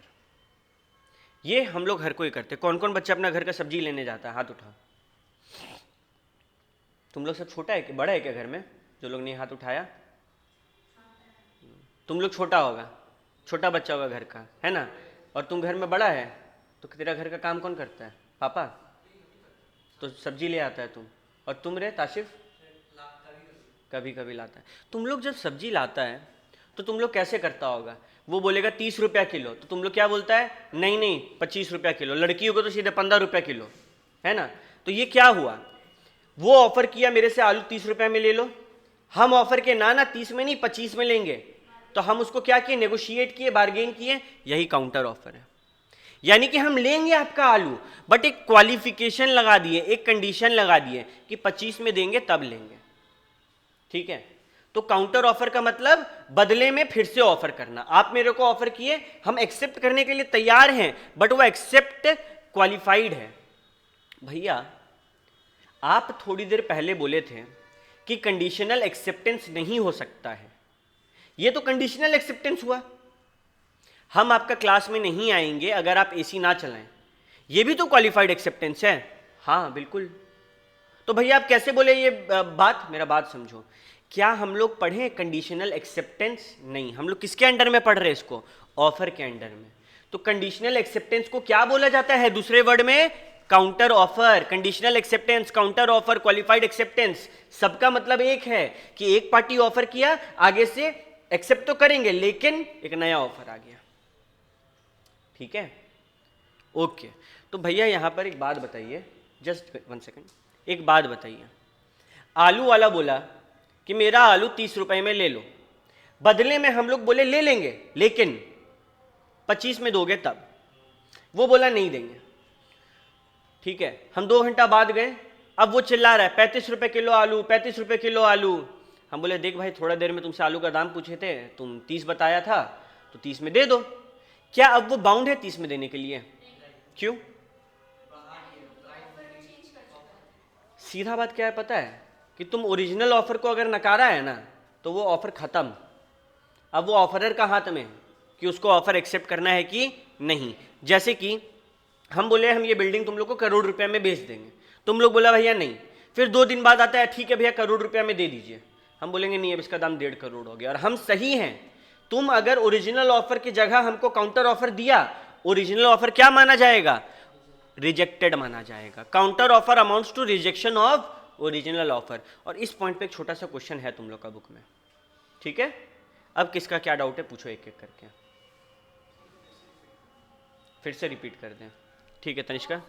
ये हम लोग हर कोई करते। कौन कौन बच्चा अपना घर का सब्जी लेने जाता है? हाथ उठा। तुम लोग सब छोटा है कि बड़ा है क्या घर में? जो लोग नहीं हाथ उठाया, तुम लोग छोटा होगा, छोटा बच्चा होगा घर का, है ना। और तुम घर में बड़ा है, तो तेरा घर का काम कौन करता है? पापा। तो सब्जी ले आता है तुम। और तुम रे ताशिफ? कभी कभी लाता है। तुम लोग जब सब्जी लाता है तो तुम लोग कैसे करता होगा? वो बोलेगा 30 रुपया किलो, तो तुम लोग क्या बोलता है? नहीं नहीं 25 रुपया किलो। लड़कियों को तो सीधे 15 रुपया किलो, है ना। तो ये क्या हुआ? वो ऑफर किया मेरे से आलू 30 रुपया में ले लो, हम ऑफर के ना 30 में नहीं 25 में लेंगे, तो हम उसको क्या किए? नेगोशिएट किए, बार्गेन किए। यही काउंटर ऑफर है। यानी कि हम लेंगे आपका आलू, बट एक क्वालिफिकेशन लगा दिए, एक कंडीशन लगा दिए कि 25 में देंगे तब लेंगे, ठीक है। तो काउंटर ऑफर का मतलब बदले में फिर से ऑफर करना। आप मेरे को ऑफर किए, हम एक्सेप्ट करने के लिए तैयार हैं, बट वो एक्सेप्ट क्वालिफाइड है। भैया आप थोड़ी देर पहले बोले थे कि कंडीशनल एक्सेप्टेंस नहीं हो सकता है, ये तो कंडीशनल एक्सेप्टेंस हुआ। हम आपका क्लास में नहीं आएंगे अगर आप एसी ना चलाएं, ये भी तो क्वालिफाइड एक्सेप्टेंस है। हाँ बिल्कुल। तो भैया आप कैसे बोले ये बात? मेरा बात समझो। क्या हम लोग पढ़े कंडीशनल एक्सेप्टेंस? नहीं। हम लोग किसके अंडर में पढ़ रहे हैं इसको? ऑफर के अंडर में। तो कंडीशनल एक्सेप्टेंस को क्या बोला जाता है दूसरे वर्ड में? Counter offer. Conditional acceptance, counter offer, qualified acceptance, सबका मतलब एक है कि एक पार्टी ऑफर किया, आगे से एक्सेप्ट तो करेंगे, लेकिन एक नया ऑफर आ गया, ठीक है, ओके। तो भैया यहां पर एक बात बताइए, जस्ट 1 सेकेंड, एक बात बताइए। आलू वाला बोला कि मेरा आलू 30 रुपए में ले लो, बदले में हम लोग बोले ले लेंगे लेकिन 25 में दोगे तब। वो बोला नहीं देंगे, ठीक है। हम 2 घंटा बाद गए, अब वो चिल्ला रहा है 35 रुपए किलो आलू, 35 रुपए किलो आलू। हम बोले देख भाई थोड़ा देर में तुमसे आलू का दाम पूछे थे, तुम 30 बताया था, तो 30 में दे दो। क्या अब वो बाउंड है 30 में देने के लिए? क्यों? सीधा बात क्या है पता है? कि तुम ओरिजिनल ऑफर को अगर नकारा है ना, तो वो ऑफर खत्म। अब वो ऑफरर का हाथ में कि उसको ऑफर एक्सेप्ट करना है कि नहीं। जैसे कि हम बोले हम ये बिल्डिंग तुम लोग को 1 करोड़ रुपया में बेच देंगे, तुम लोग बोला भैया नहीं। फिर 2 दिन बाद आता है ठीक है भैया 1 करोड़ रुपया में दे दीजिए। हम बोलेंगे नहीं अब इसका दाम 1.5 करोड़ हो गया, और हम सही हैं। तुम अगर ओरिजिनल ऑफर की जगह हमको काउंटर ऑफर दिया, ओरिजिनल ऑफर क्या माना जाएगा? रिजेक्टेड माना जाएगा। Counter offer amounts to rejection of original offer. और इस पॉइंट पे एक छोटा सा क्वेश्चन है तुम लोग का बुक में, ठीक है। अब किसका क्या डाउट है पूछो एक एक करके, फिर से रिपीट कर दें, ठीक है तनिष्का।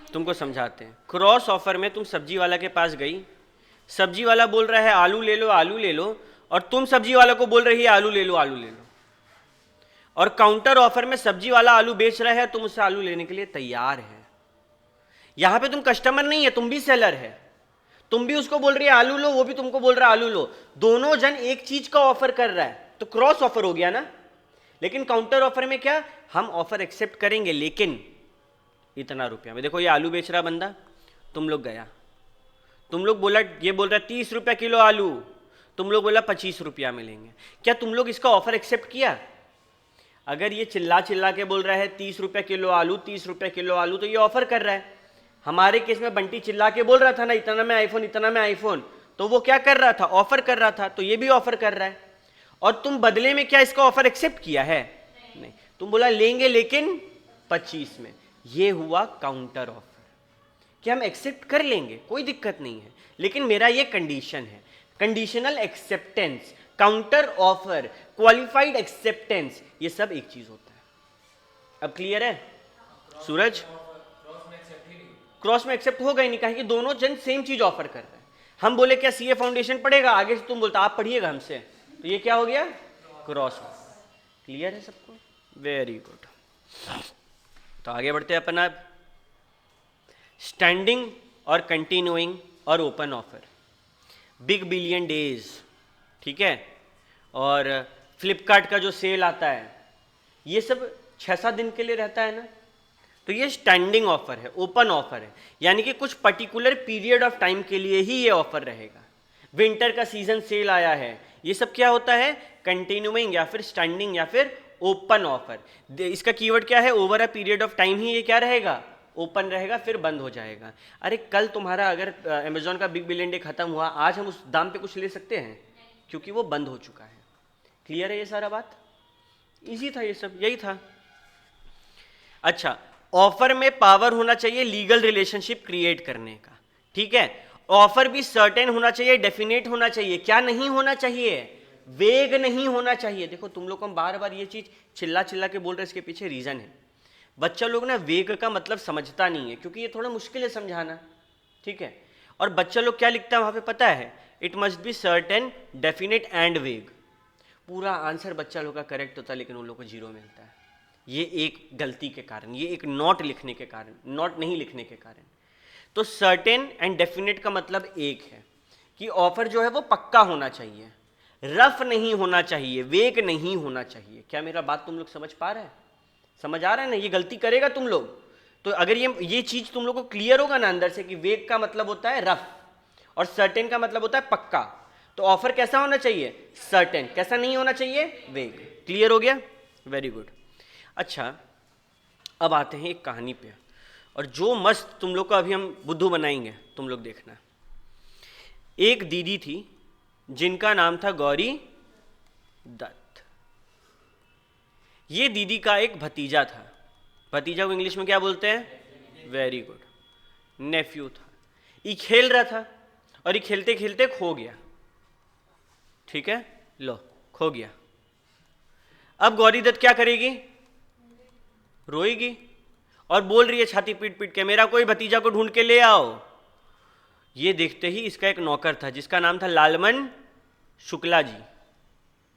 तुमको समझाते हैं। क्रॉस ऑफर में तुम सब्जी वाला के पास गई, सब्जी वाला बोल रहा है आलू ले लो आलू ले लो, और तुम सब्जी वाले को बोल रही है आलू ले लो, आलू ले लो, और काउंटर ऑफर में सब्जी वाला आलू बेच रहा है, तुम उससे आलू लेने के लिए तैयार है। यहां पे तुम कस्टमर नहीं है, तुम भी सेलर है, तुम भी उसको बोल रही है आलू लो, वो भी तुमको बोल रहा है आलू लो, दोनों जन एक चीज का ऑफर कर रहा है, तो क्रॉस ऑफर हो गया ना। लेकिन काउंटर ऑफर में क्या, हम ऑफर एक्सेप्ट करेंगे लेकिन इतना रुपया में। देखो ये आलू बेच रहा बंदा, तुम लोग गया, तुम लोग बोला, ये बोल रहा 30 रुपया किलो आलू, तुम लोग बोला 25 रुपया मिलेंगे, क्या तुम लोग इसका ऑफर एक्सेप्ट किया? अगर ये चिल्ला चिल्ला के बोल रहा है 30 रुपया किलो आलू, 30 रुपया किलो आलू, तो ये ऑफर कर रहा है। हमारे केस में बंटी चिल्ला के बोल रहा था ना इतना में आईफोन, इतना में आईफोन, तो वो क्या कर रहा था, ऑफर कर रहा था, तो ये भी ऑफर कर रहा है। और तुम बदले में क्या इसका ऑफर एक्सेप्ट किया है? नहीं, तुम बोला लेंगे लेकिन 25 में। ये हुआ काउंटर ऑफर कि हम एक्सेप्ट कर लेंगे, कोई दिक्कत नहीं है, लेकिन मेरा ये कंडीशन है, conditional acceptance, counter offer, qualified acceptance, ये सब एक चीज होता है। अब क्लियर है सूरज? क्रॉस में एक्सेप्ट होगा ही नहीं, कहें कि दोनों जन सेम चीज ऑफर कर रहे हैं। हम बोले क्या सीए फाउंडेशन पढ़ेगा, आगे से तुम बोलता आप पढ़िएगा हमसे, तो ये क्या हो गया, क्रॉस। क्लियर है सबको? Very good. तो आगे बढ़ते हैं अपन। अब स्टैंडिंग और कंटिन्यूइंग और open offer, big billion days, ठीक है, और फ्लिपकार्ट का जो सेल आता है, ये सब 6-7 दिन के लिए रहता है ना, तो ये स्टैंडिंग ऑफर है, ओपन ऑफर है, यानी कि कुछ पर्टिकुलर पीरियड ऑफ टाइम के लिए ही ये ऑफर रहेगा। विंटर का सीजन सेल आया है, ये सब क्या होता है, कंटिन्यूइंग या फिर स्टैंडिंग या फिर ओपन ऑफर। इसका कीवर्ड क्या है, over a period of time ही ये क्या रहेगा, ओपन रहेगा, फिर बंद हो जाएगा। अरे कल तुम्हारा अगर अमेजोन का बिग बिलियन डे खत्म हुआ, आज हम उस दाम पे कुछ ले सकते हैं, क्योंकि वो बंद हो चुका है। क्लियर है ये सारा बात? इजी था ये सब, यही था। अच्छा, ऑफर में पावर होना चाहिए लीगल रिलेशनशिप क्रिएट करने का, ठीक है। ऑफर भी सर्टेन होना चाहिए, डेफिनेट होना चाहिए। क्या नहीं होना चाहिए, वेग नहीं होना चाहिए। देखो तुम लोग को हम बार बार ये चीज चिल्ला चिल्ला के बोल रहे हैं, इसके पीछे रीजन है। बच्चा लोग ना वेग का मतलब समझता नहीं है, क्योंकि ये थोड़ा मुश्किल है समझाना, ठीक है। और बच्चा लोग क्या लिखता है वहां पे पता है, it must be certain, definite and वेग। पूरा आंसर बच्चा लोग का करेक्ट होता है, लेकिन उन लोग को 0 मिलता है। ये एक गलती के कारण, ये एक नॉट लिखने के कारण, नॉट नहीं लिखने के कारण। तो सर्टेन एंड डेफिनेट का मतलब एक है कि ऑफर जो है वो पक्का होना चाहिए, रफ नहीं होना चाहिए, वेग नहीं होना चाहिए। क्या मेरा बात तुम लोग समझ पा रहे हैं, समझ आ रहा है ना? ये गलती करेगा तुम लोग, तो अगर ये चीज तुम लोग को क्लियर होगा ना अंदर से कि वेग का मतलब होता है रफ और सर्टेन का मतलब होता है पक्का, तो ऑफर कैसा होना चाहिए, सर्टेन। कैसा नहीं होना चाहिए, वेग। क्लियर हो गया? Very good. अच्छा, अब आते हैं एक कहानी पे, और जो मस्त तुम लोग को अभी हम बुद्धू बनाएंगे, तुम लोग देखना। एक दीदी थी जिनका नाम था गौरी दत्त। ये दीदी का एक भतीजा था। भतीजा को इंग्लिश में क्या बोलते हैं, वेरी गुड, नेफ्यू था। ये खेल रहा था और ये खेलते खेलते खो गया, ठीक है, लो खो गया। अब गौरी दत्त क्या करेगी, रोएगी और बोल रही है छाती पीट पीट के, मेरा कोई भतीजा को ढूंढ के ले आओ। ये देखते ही इसका एक नौकर था जिसका नाम था लालमन शुक्ला जी,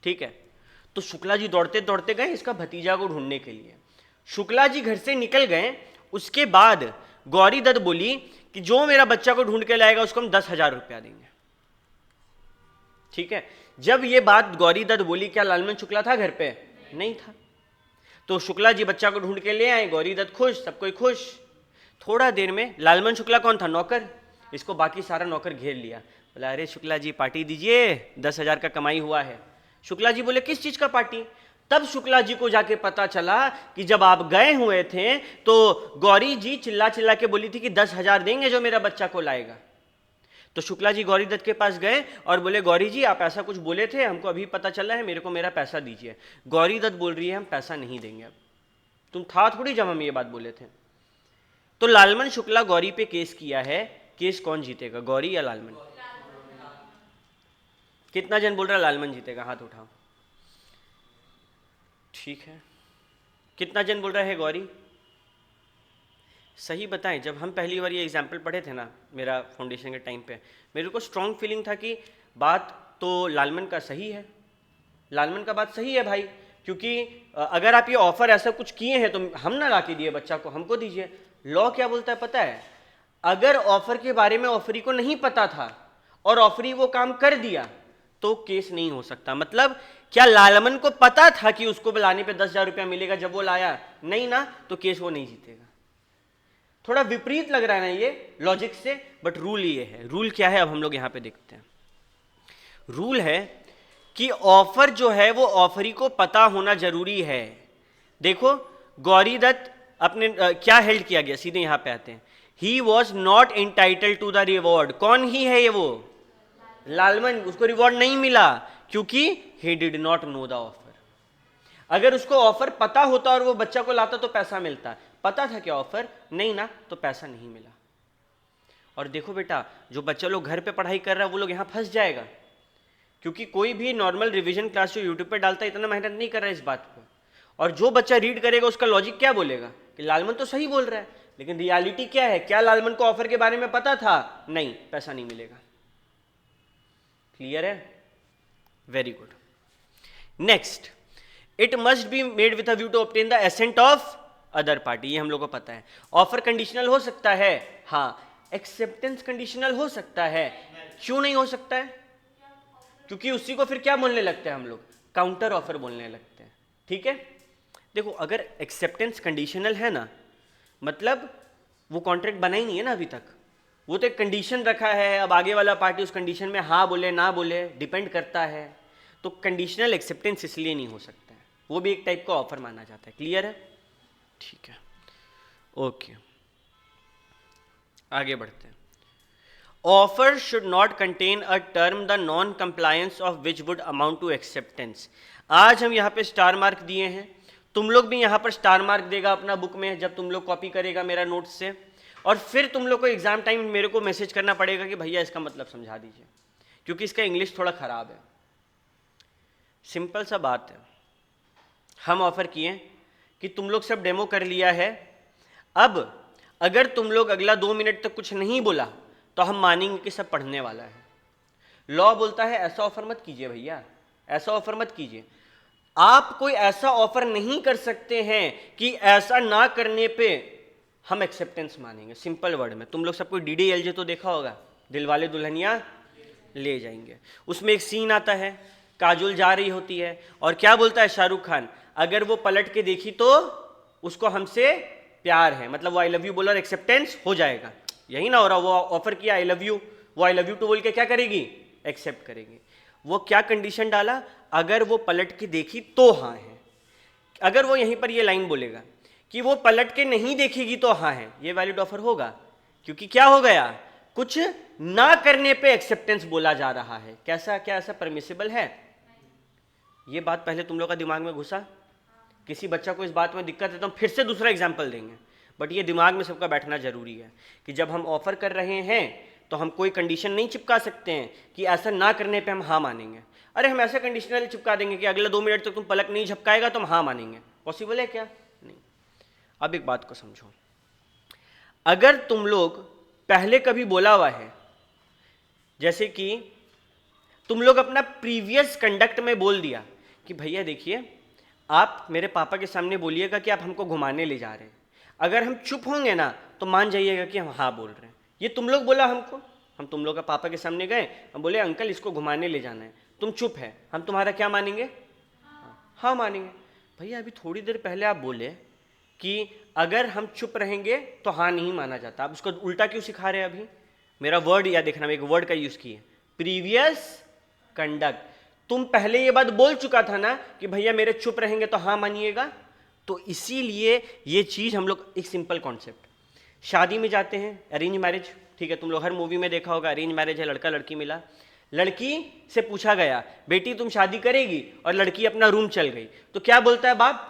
ठीक है। तो शुक्ला जी दौड़ते दौड़ते गए इसका भतीजा को ढूंढने के लिए। शुक्ला जी घर से निकल गए, उसके बाद गौरी दत्त बोली कि जो मेरा बच्चा को ढूंढ के लाएगा उसको हम 10,000 रुपया देंगे, ठीक है। जब ये बात गौरी दत्त बोली, क्या लालमन शुक्ला था घर पे? नहीं था। तो शुक्ला जी बच्चा को ढूंढ के ले आए, गौरी दत्त खुश, सब कोई खुश। थोड़ा देर में लालमन शुक्ला कौन था, नौकर, इसको बाकी सारा नौकर घेर लिया। बोला अरे शुक्ला जी पार्टी दीजिए, 10,000 का कमाई हुआ है। शुक्ला जी बोले किस चीज का पार्टी? तब शुक्ला जी को जाके पता चला कि जब आप गए हुए थे तो गौरी जी चिल्ला चिल्ला के बोली थी कि 10,000 देंगे जो मेरा बच्चा को लाएगा। तो शुक्ला जी गौरी दत्त के पास गए और बोले गौरी जी आप ऐसा कुछ बोले थे, हमको अभी पता चला है, मेरे को मेरा पैसा दीजिए। गौरी दत्त बोल रही है हम पैसा नहीं देंगे, अब तुम था थोड़ी जब हम ये बात बोले थे। तो लालमन शुक्ला गौरी पे केस किया है। केस कौन जीतेगा, गौरी या लालमन? कितना जन बोल रहा है लालमन जीतेगा, हाथ उठाओ। ठीक है, कितना जन बोल रहा है गौरी? सही बताएं, जब हम पहली बार ये एग्जाम्पल पढ़े थे ना मेरा फाउंडेशन के टाइम पे, मेरे को स्ट्रॉन्ग फीलिंग था कि बात तो लालमन का सही है, लालमन का बात सही है भाई, क्योंकि अगर आप ये ऑफर ऐसा कुछ किए हैं तो हम ना ला के दिए बच्चा को, हमको दीजिए। लॉ क्या बोलता है पता है, अगर ऑफर के बारे में ऑफरी को नहीं पता था और ऑफरी वो काम कर दिया तो केस नहीं हो सकता। मतलब क्या लालमन को पता था कि उसको लाने पे 10,000 रुपया मिलेगा जब वो लाया? नहीं ना, तो केस वो नहीं जीतेगा। थोड़ा विपरीत लग रहा है ना ये लॉजिक से, बट रूल ये है। रूल क्या है अब हम लोग यहां पे देखते हैं। रूल है कि ऑफर जो है वो ऑफरी को पता होना जरूरी है। देखो गौरी दत्त अपने क्या हेल्ड किया गया, सीधे यहां पे आते हैं। He was not entitled to the reward. कौन ही है ये? वो लालमन। उसको रिवॉर्ड नहीं मिला क्योंकि he did not know the offer. अगर उसको ऑफर पता होता और वो बच्चा को लाता तो पैसा मिलता। पता था क्या ऑफर? नहीं ना, तो पैसा नहीं मिला। और देखो बेटा, जो बच्चा लोग घर पे पढ़ाई कर रहा है वो लोग यहां फंस जाएगा, क्योंकि कोई भी नॉर्मल रिवीजन क्लास जो यूट्यूब पे डालता है इतना मेहनत नहीं कर रहा है इस बात पर। और जो बच्चा रीड करेगा उसका लॉजिक क्या बोलेगा कि लालमन तो सही बोल रहा है, लेकिन रियलिटी क्या है? क्या लालमन को ऑफर के बारे में पता था? नहीं, पैसा नहीं मिलेगा। क्लियर है? Very good. Next, it must be made with a view to obtain the assent of other party. ये हम लोग को पता है। ऑफर कंडीशनल हो सकता है, हाँ। एक्सेप्टेंस कंडीशनल हो सकता है। क्यों नहीं हो सकता है? क्योंकि उसी को फिर क्या बोलने लगते हैं हम लोग? काउंटर ऑफर बोलने लगते हैं। ठीक है, देखो अगर एक्सेप्टेंस कंडीशनल है ना, मतलब वो कॉन्ट्रैक्ट बना ही नहीं है ना अभी तक, वो तो एक कंडीशन रखा है। अब आगे वाला पार्टी उस कंडीशन में हाँ बोले ना बोले डिपेंड करता है, तो कंडीशनल एक्सेप्टेंस इसलिए नहीं हो सकता है। वो भी एक टाइप का ऑफर माना जाता है। क्लियर है? ठीक है, ओके, आगे बढ़ते हैं। Offer should not contain a term the non compliance of which would amount to acceptance. आज हम यहाँ पे स्टार मार्क दिए हैं, तुम लोग भी यहाँ पर स्टार मार्क देगा अपना बुक में जब तुम लोग कॉपी करेगा मेरा नोट्स से, और फिर तुम लोग को एग्जाम टाइम मेरे को मैसेज करना पड़ेगा कि भैया इसका मतलब समझा दीजिए, क्योंकि इसका इंग्लिश थोड़ा खराब है। सिंपल सा बात है, हम ऑफर किए कि तुम लोग सब डेमो कर लिया है, अब अगर तुम लोग अगला 2 मिनट तक कुछ नहीं बोला तो हम मानेंगे कि सब पढ़ने वाला है। लॉ बोलता है ऐसा ऑफर मत कीजिए भैया, ऐसा ऑफर मत कीजिए। आप कोई ऐसा ऑफर नहीं कर सकते हैं कि ऐसा ना करने पे हम एक्सेप्टेंस मानेंगे। सिंपल वर्ड में, तुम लोग सबको DDLJ तो देखा होगा, दिलवाले दुल्हनिया ले जाएंगे। उसमें एक सीन आता है, काजोल जा रही होती है और क्या बोलता है शाहरुख खान, अगर वो पलट के देखी तो उसको हमसे प्यार है, मतलब वो आई लव यू बोला और एक्सेप्टेंस हो जाएगा। यही ना हो रहा, वो ऑफर किया आई लव यू, वो आई लव यू टू बोल के क्या करेगी? एक्सेप्ट करेगी। वो क्या कंडीशन डाला? अगर वो पलट के देखी तो हाँ है। अगर वो यहीं पर ये लाइन बोलेगा कि वो पलट के नहीं देखेगी तो हाँ है, ये वैलिड ऑफर होगा, क्योंकि क्या हो गया? कुछ ना करने पे एक्सेप्टेंस बोला जा रहा है। कैसा? क्या ऐसा परमिसिबल है? ये बात पहले तुम लोग का दिमाग में घुसा? किसी बच्चा को इस बात में दिक्कत है तो हम फिर से दूसरा एग्जाम्पल देंगे, बट ये दिमाग में सबका बैठना जरूरी है कि जब हम ऑफर कर रहे हैं तो हम कोई कंडीशन नहीं चिपका सकते हैं कि ऐसा ना करने पे हम हाँ मानेंगे। अरे हम ऐसा कंडीशनल चिपका देंगे कि अगले 2 मिनट तक तुम पलक नहीं झपकाएगा तो हम हाँ मानेंगे। पॉसिबल है क्या? नहीं। अब एक बात को समझो, अगर तुम लोग पहले कभी बोला हुआ है, जैसे कि तुम लोग अपना प्रीवियस कंडक्ट में बोल दिया कि भैया देखिए आप मेरे पापा के सामने बोलिएगा कि आप हमको घुमाने ले जा रहे हैं, अगर हम चुप होंगे ना तो मान जाइएगा कि हम हाँ बोल रहे हैं। ये तुम लोग बोला हमको, हम तुम लोग का पापा के सामने गए, हम बोले अंकल इसको घुमाने ले जाना है, तुम चुप है, हम तुम्हारा क्या मानेंगे? हाँ मानेंगे। भैया अभी थोड़ी देर पहले आप बोले कि अगर हम चुप रहेंगे तो हाँ नहीं माना जाता, आप उसको उल्टा क्यों सिखा रहे हैं? अभी मेरा वर्ड याद देखना, मैं एक वर्ड का यूज किए, प्रीवियस कंडक्ट। तुम पहले ये बात बोल चुका था ना कि भैया मेरे चुप रहेंगे तो हाँ मानिएगा, तो इसीलिए ये चीज हम लोग, एक सिंपल कॉन्सेप्ट, शादी में जाते हैं, अरेंज मैरिज, ठीक है, तुम लोग हर मूवी में देखा होगा, अरेंज मैरिज है, लड़का लड़की मिला, लड़की से पूछा गया बेटी तुम शादी करेगी, और लड़की अपना रूम चल गई, तो क्या बोलता है बाप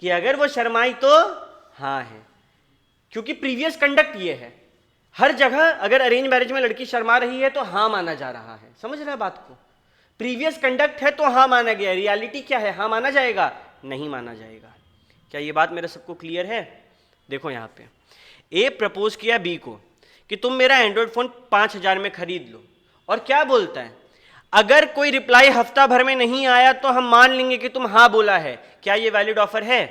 कि अगर वो शर्माई तो हाँ है, क्योंकि प्रीवियस कंडक्ट ये है। हर जगह अगर अरेंज मैरिज में लड़की शर्मा रही है तो हाँ माना जा रहा है। समझ रहा है बात को? प्रीवियस कंडक्ट है तो हाँ माना गया, रियलिटी क्या है? हाँ माना जाएगा? नहीं माना जाएगा। क्या ये बात मेरा सबको क्लियर है? देखो यहाँ पे ए प्रपोज किया बी को कि तुम मेरा एंड्रॉयड फोन 5,000 में खरीद लो, और क्या बोलता है? अगर कोई रिप्लाई हफ्ता भर में नहीं आया तो हम मान लेंगे कि तुम हाँ बोला है। क्या ये वैलिड ऑफर है?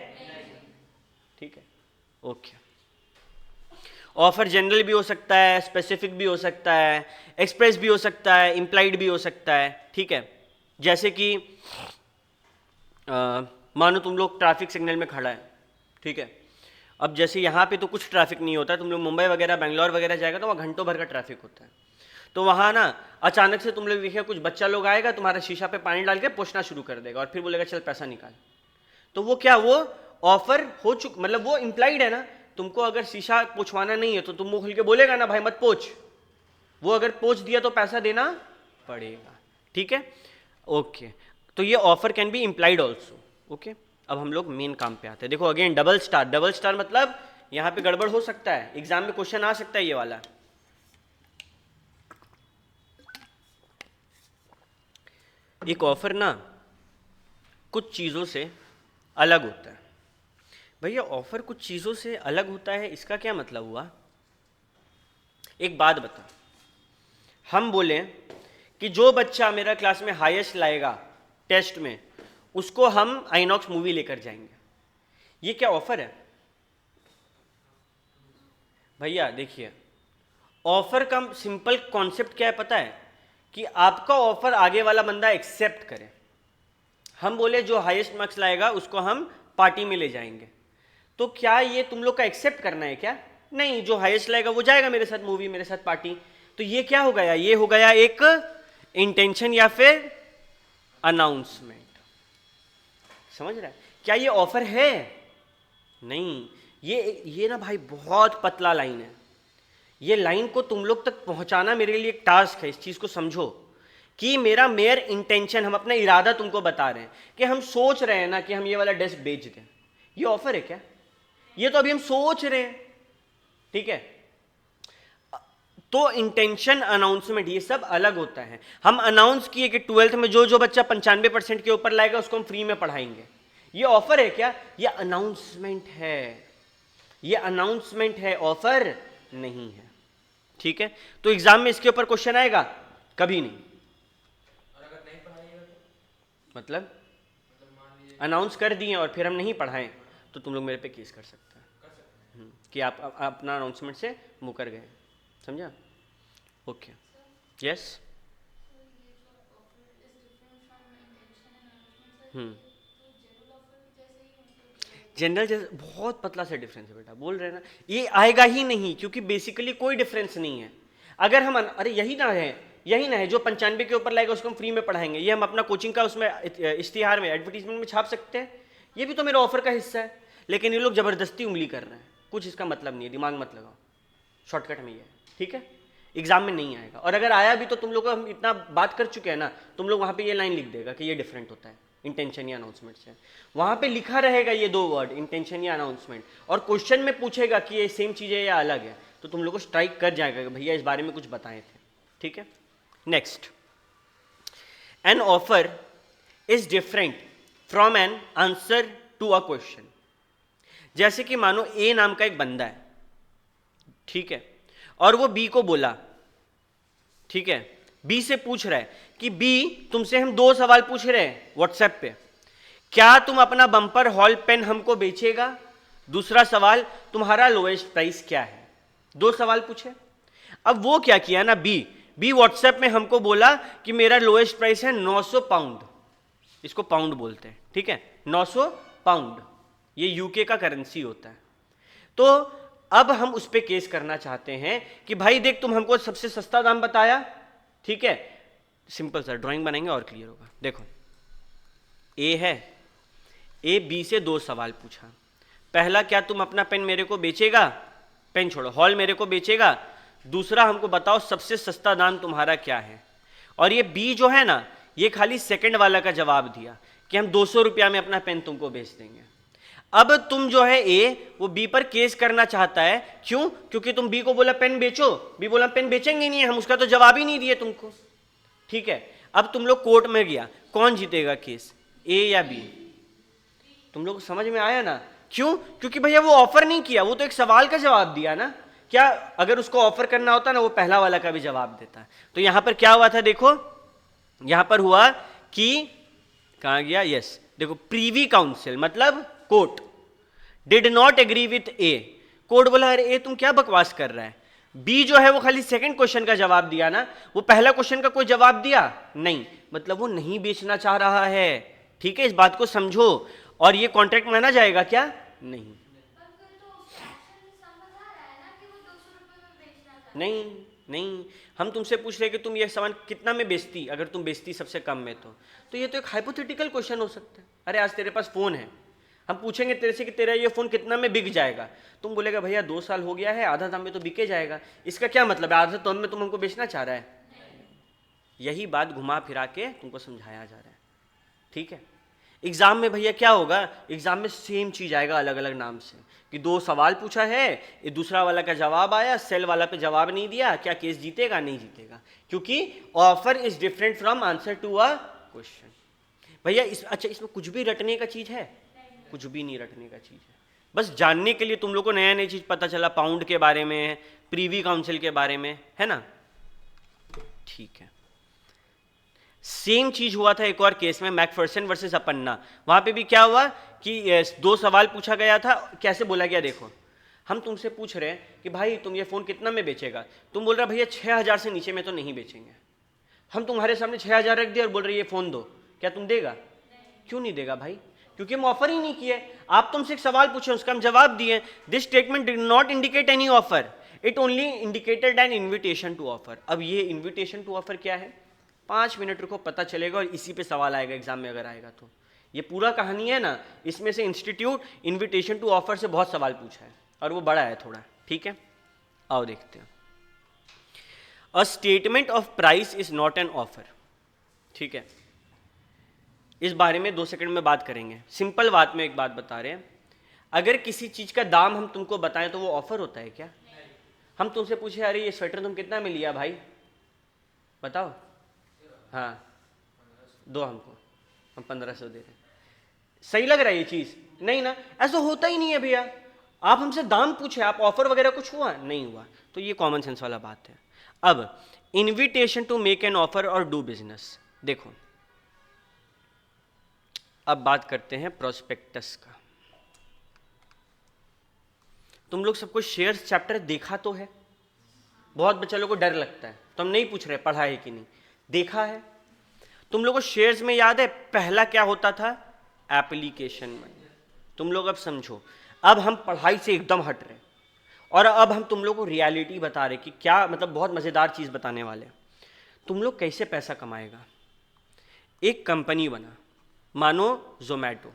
ठीक है, ओके। ऑफर जनरल भी हो सकता है, स्पेसिफिक भी हो सकता है, एक्सप्रेस भी हो सकता है, इंप्लाइड भी हो सकता है। ठीक है, जैसे कि मानो तुम लोग ट्रैफिक सिग्नल में खड़ा है, ठीक है। अब जैसे यहाँ पे तो कुछ ट्रैफिक नहीं होता है, तुम लोग मुंबई वगैरह बेंगलोर वगैरह जाएगा तो वहाँ घंटों भर का ट्रैफिक होता है। तो वहाँ ना अचानक से तुम लोग देखिए कुछ बच्चा लोग आएगा, तुम्हारा शीशा पे पानी डाल के पूछना शुरू कर देगा और फिर बोलेगा चल पैसा निकाल। तो वो क्या, वो ऑफर हो चुका, मतलब वो इम्प्लाइड है ना। तुमको अगर शीशा पूछवाना नहीं है तो तुम मुंह खुल के बोलेगा ना भाई मत पोछ। वो अगर पोछ दिया तो पैसा देना पड़ेगा। ठीक है, ओके। तो ये offer can B implied also. Okay, अब हम लोग मेन काम पे आते हैं। देखो again double star. Double star मतलब यहां पे गड़बड़ हो सकता है, एग्जाम में क्वेश्चन आ सकता है ये वाला। एक ऑफर ना कुछ चीजों से अलग होता है। भैया ऑफर कुछ चीजों से अलग होता है, इसका क्या मतलब हुआ? एक बात बता, हम बोले कि जो बच्चा मेरा क्लास में हाईएस्ट लाएगा टेस्ट में उसको हम आइनॉक्स मूवी लेकर जाएंगे, ये क्या ऑफर है? भैया देखिए, ऑफर का सिंपल कॉन्सेप्ट क्या है पता है? कि आपका ऑफर आगे वाला बंदा एक्सेप्ट करे। हम बोले जो हाईएस्ट मार्क्स लाएगा उसको हम पार्टी में ले जाएंगे, तो क्या ये तुम लोग का एक्सेप्ट करना है क्या? नहीं, जो हाईएस्ट लाएगा वो जाएगा मेरे साथ मूवी, मेरे साथ पार्टी। तो ये क्या हो गया? ये हो गया एक इंटेंशन या फिर अनाउंसमेंट। समझ रहा है? क्या ये ऑफर है? नहीं, ये ना भाई बहुत पतला लाइन है। ये लाइन को तुम लोग तक पहुंचाना मेरे लिए एक टास्क है। इस चीज को समझो कि मेरा मेयर इंटेंशन, हम अपना इरादा तुमको बता रहे हैं कि हम सोच रहे हैं ना कि हम ये वाला डेस्क बेच दें। ये ऑफर है क्या? ये तो अभी हम सोच रहे हैं। ठीक है, तो इंटेंशन, अनाउंसमेंट ये सब अलग होता है। हम अनाउंस किए कि 12th में जो जो बच्चा 95% के ऊपर लाएगा उसको हम फ्री में पढ़ाएंगे। ये ऑफर है क्या? ये अनाउंसमेंट है। ये अनाउंसमेंट है, ऑफर नहीं है। ठीक है, तो एग्जाम में इसके ऊपर क्वेश्चन आएगा? कभी नहीं। और अगर नहीं पढ़ाइएगा तो मतलब अनाउंस कर दिए और फिर हम नहीं पढ़ाएं तो तुम लोग मेरे पे केस कर सकते हैं कि आप अपना अनाउंसमेंट से मुकर गए। समझा? Okay, yes. जनरल जैसे बहुत पतला सा डिफरेंस है बेटा, बोल रहे हैं ना, ये आएगा ही नहीं क्योंकि बेसिकली कोई डिफरेंस नहीं है। अगर हम अरे यही ना है जो 95 के ऊपर लाएगा उसको हम फ्री में पढ़ाएंगे, ये हम अपना कोचिंग का उसमें इश्तिहार में, एडवर्टीजमेंट में छाप सकते हैं। ये भी तो मेरा ऑफर का हिस्सा है। लेकिन ये लोग जबरदस्ती उंगली कर रहे हैं, कुछ इसका मतलब नहीं है, दिमाग मत लगाओ, शॉर्टकट में ये है। ठीक है, एग्जाम में नहीं आएगा, और अगर आया भी तो तुम लोग को हम इतना बात कर चुके हैं ना, तुम लोग वहां पे ये लाइन लिख देगा कि ये डिफरेंट होता है इंटेंशन या अनाउंसमेंट से। वहां पे लिखा रहेगा ये दो वर्ड, इंटेंशन या अनाउंसमेंट, और क्वेश्चन में पूछेगा कि ये सेम चीज है या अलग है, तो तुम लोग को स्ट्राइक कर जाएगा कि भैया इस बारे में कुछ बताए थे। ठीक है, next, an offer is different from an answer to a question. जैसे कि मानो ए नाम का एक बंदा है, ठीक है, और वो बी को बोला, ठीक है, बी से पूछ रहा है कि बी तुमसे हम 2 सवाल पूछ रहे हैं व्हाट्सएप पे, क्या तुम अपना बम्पर हॉल पेन हमको बेचेगा? दूसरा सवाल, तुम्हारा लोएस्ट प्राइस क्या है? 2 सवाल पूछे। अब वो क्या किया ना, बी व्हाट्सएप में हमको बोला कि मेरा लोएस्ट प्राइस है 900 पाउंड, इसको पाउंड बोलते हैं। ठीक है, 900 पाउंड, ये यूके का करेंसी होता है। तो अब हम उस पर केस करना चाहते हैं कि भाई देख तुम हमको सबसे सस्ता दाम बताया, ठीक है, सिंपल सा ड्राइंग बनाएंगे और क्लियर होगा। देखो ए है, ए बी से 2 सवाल पूछा। पहला, क्या तुम अपना पेन मेरे को बेचेगा? पेन छोड़ो, हॉल मेरे को बेचेगा। दूसरा, हमको बताओ सबसे सस्ता दाम तुम्हारा क्या है? और ये बी जो है ना, ये खाली सेकंड वाला का जवाब दिया कि हम 200 रुपया में अपना पेन तुमको बेच देंगे। अब तुम जो है ए, वो बी पर केस करना चाहता है। क्यों? क्योंकि तुम बी को बोला पेन बेचो, बी बोला पेन बेचेंगे नहीं हम, उसका तो जवाब ही नहीं दिए तुमको। ठीक है, अब तुम लोग कोर्ट में गया, कौन जीतेगा केस, ए या बी? तुम लोग को समझ में आया ना? क्यों? क्योंकि भैया वो ऑफर नहीं किया, वो तो एक सवाल का जवाब दिया ना। क्या अगर उसको ऑफर करना होता ना, वो पहला वाला का भी जवाब देता। तो यहां पर क्या हुआ था देखो, यहां पर हुआ कि कहां गया, यस देखो, प्रीवी काउंसिल मतलब court did not agree with a, court बोला अरे ए तुम क्या बकवास कर रहा है, बी जो है वो खाली सेकंड क्वेश्चन का जवाब दिया ना, वो पहला क्वेश्चन का कोई जवाब दिया नहीं, मतलब वो नहीं बेचना चाह रहा है, ठीक है, इस बात को समझो, और ये कॉन्ट्रैक्ट माना जाएगा क्या, नहीं, नहीं नहीं, हम तुमसे पूछ रहे हैं कि तुम ये सामान कितना में बेचती, अगर तुम बेचती सबसे कम में, तो ये तो एक हाइपोथेटिकल क्वेश्चन हो सकता है। अरे आज तेरे पास फोन है, हम पूछेंगे तेरे से कि तेरा ये फोन कितना में बिक जाएगा, तुम बोलेगा भैया 2 साल हो गया है, आधा दाम में तो बिके जाएगा, इसका क्या मतलब है, आधा दाम में तुम हमको बेचना चाह रहा है, यही बात घुमा फिरा के तुमको समझाया जा रहा है, ठीक है। एग्जाम में भैया क्या होगा, एग्जाम में सेम चीज आएगा अलग अलग नाम से, कि 2 सवाल पूछा है, ये दूसरा वाला का जवाब आया, सेल वाला पे जवाब नहीं दिया, क्या केस जीतेगा, नहीं जीतेगा, क्योंकि offer is different from answer to a question. भैया अच्छा इसमें कुछ भी रटने का चीज है, कुछ भी नहीं रटने का चीज है, बस जानने के लिए तुम लोग को नया नया चीज पता चला, पाउंड के बारे में, प्रीवी काउंसिल के बारे में, है ना, ठीक है। सेम चीज हुआ था एक और केस में, मैकफर्सन वर्सेस अपन्ना, वहां पे भी क्या हुआ कि 2 सवाल पूछा गया था, कैसे बोला गया देखो, हम तुमसे पूछ रहे हैं कि भाई तुम ये फोन कितना में बेचेगा, तुम बोल रहे भैया 6000 से नीचे में तो नहीं बेचेंगे, हम तुम्हारे सामने 6000 रख दिए और बोल रहे ये फोन दो, क्या तुम देगा, क्यों नहीं देगा भाई, क्योंकि हम ऑफर ही नहीं किए, आप तुमसे एक सवाल पूछे उसका हम जवाब दिए, this statement did not indicate any offer, it only indicated an invitation to offer. अब ये इन्विटेशन टू ऑफर क्या है, 5 मिनट रुको पता चलेगा, और इसी पे सवाल आएगा एग्जाम में अगर आएगा तो, ये पूरा कहानी है ना, इसमें से इंस्टीट्यूट इन्विटेशन टू ऑफर से बहुत सवाल पूछा है, और वो बड़ा है थोड़ा, ठीक है, आओ देखते हैं। A statement of price is not an offer, ठीक है, इस बारे में 2 सेकंड में बात करेंगे, सिंपल बात में एक बात बता रहे हैं, अगर किसी चीज का दाम हम तुमको बताएं तो वो ऑफर होता है क्या, हम तुमसे पूछे अरे ये स्वेटर तुम कितना में लिया भाई, बताओ, हाँ दो हमको, हम 1500 दे रहे हैं, सही लग रहा है ये चीज, नहीं ना, ऐसा होता ही नहीं है भैया, आप हमसे दाम पूछे, आप ऑफर वगैरह कुछ हुआ नहीं हुआ, तो ये कॉमन सेंस वाला बात है। अब invitation to make an offer और डू बिजनेस, देखो अब बात करते हैं प्रोस्पेक्टस का। तुम लोग सबको शेयर्स चैप्टर देखा तो है, बहुत बच्चा लोगों को डर लगता है, तो हम नहीं पूछ रहे पढ़ा है कि नहीं, देखा है। तुम लोगों को शेयर्स में याद है पहला क्या होता था, एप्लीकेशन में, तुम लोग अब समझो, अब हम पढ़ाई से एकदम हट रहे, और अब हम तुम लोग को रियलिटी बता रहे कि क्या, मतलब बहुत मजेदार चीज बताने वाले, तुम लोग कैसे पैसा कमाएगा। एक कंपनी बना, मानो जोमैटो,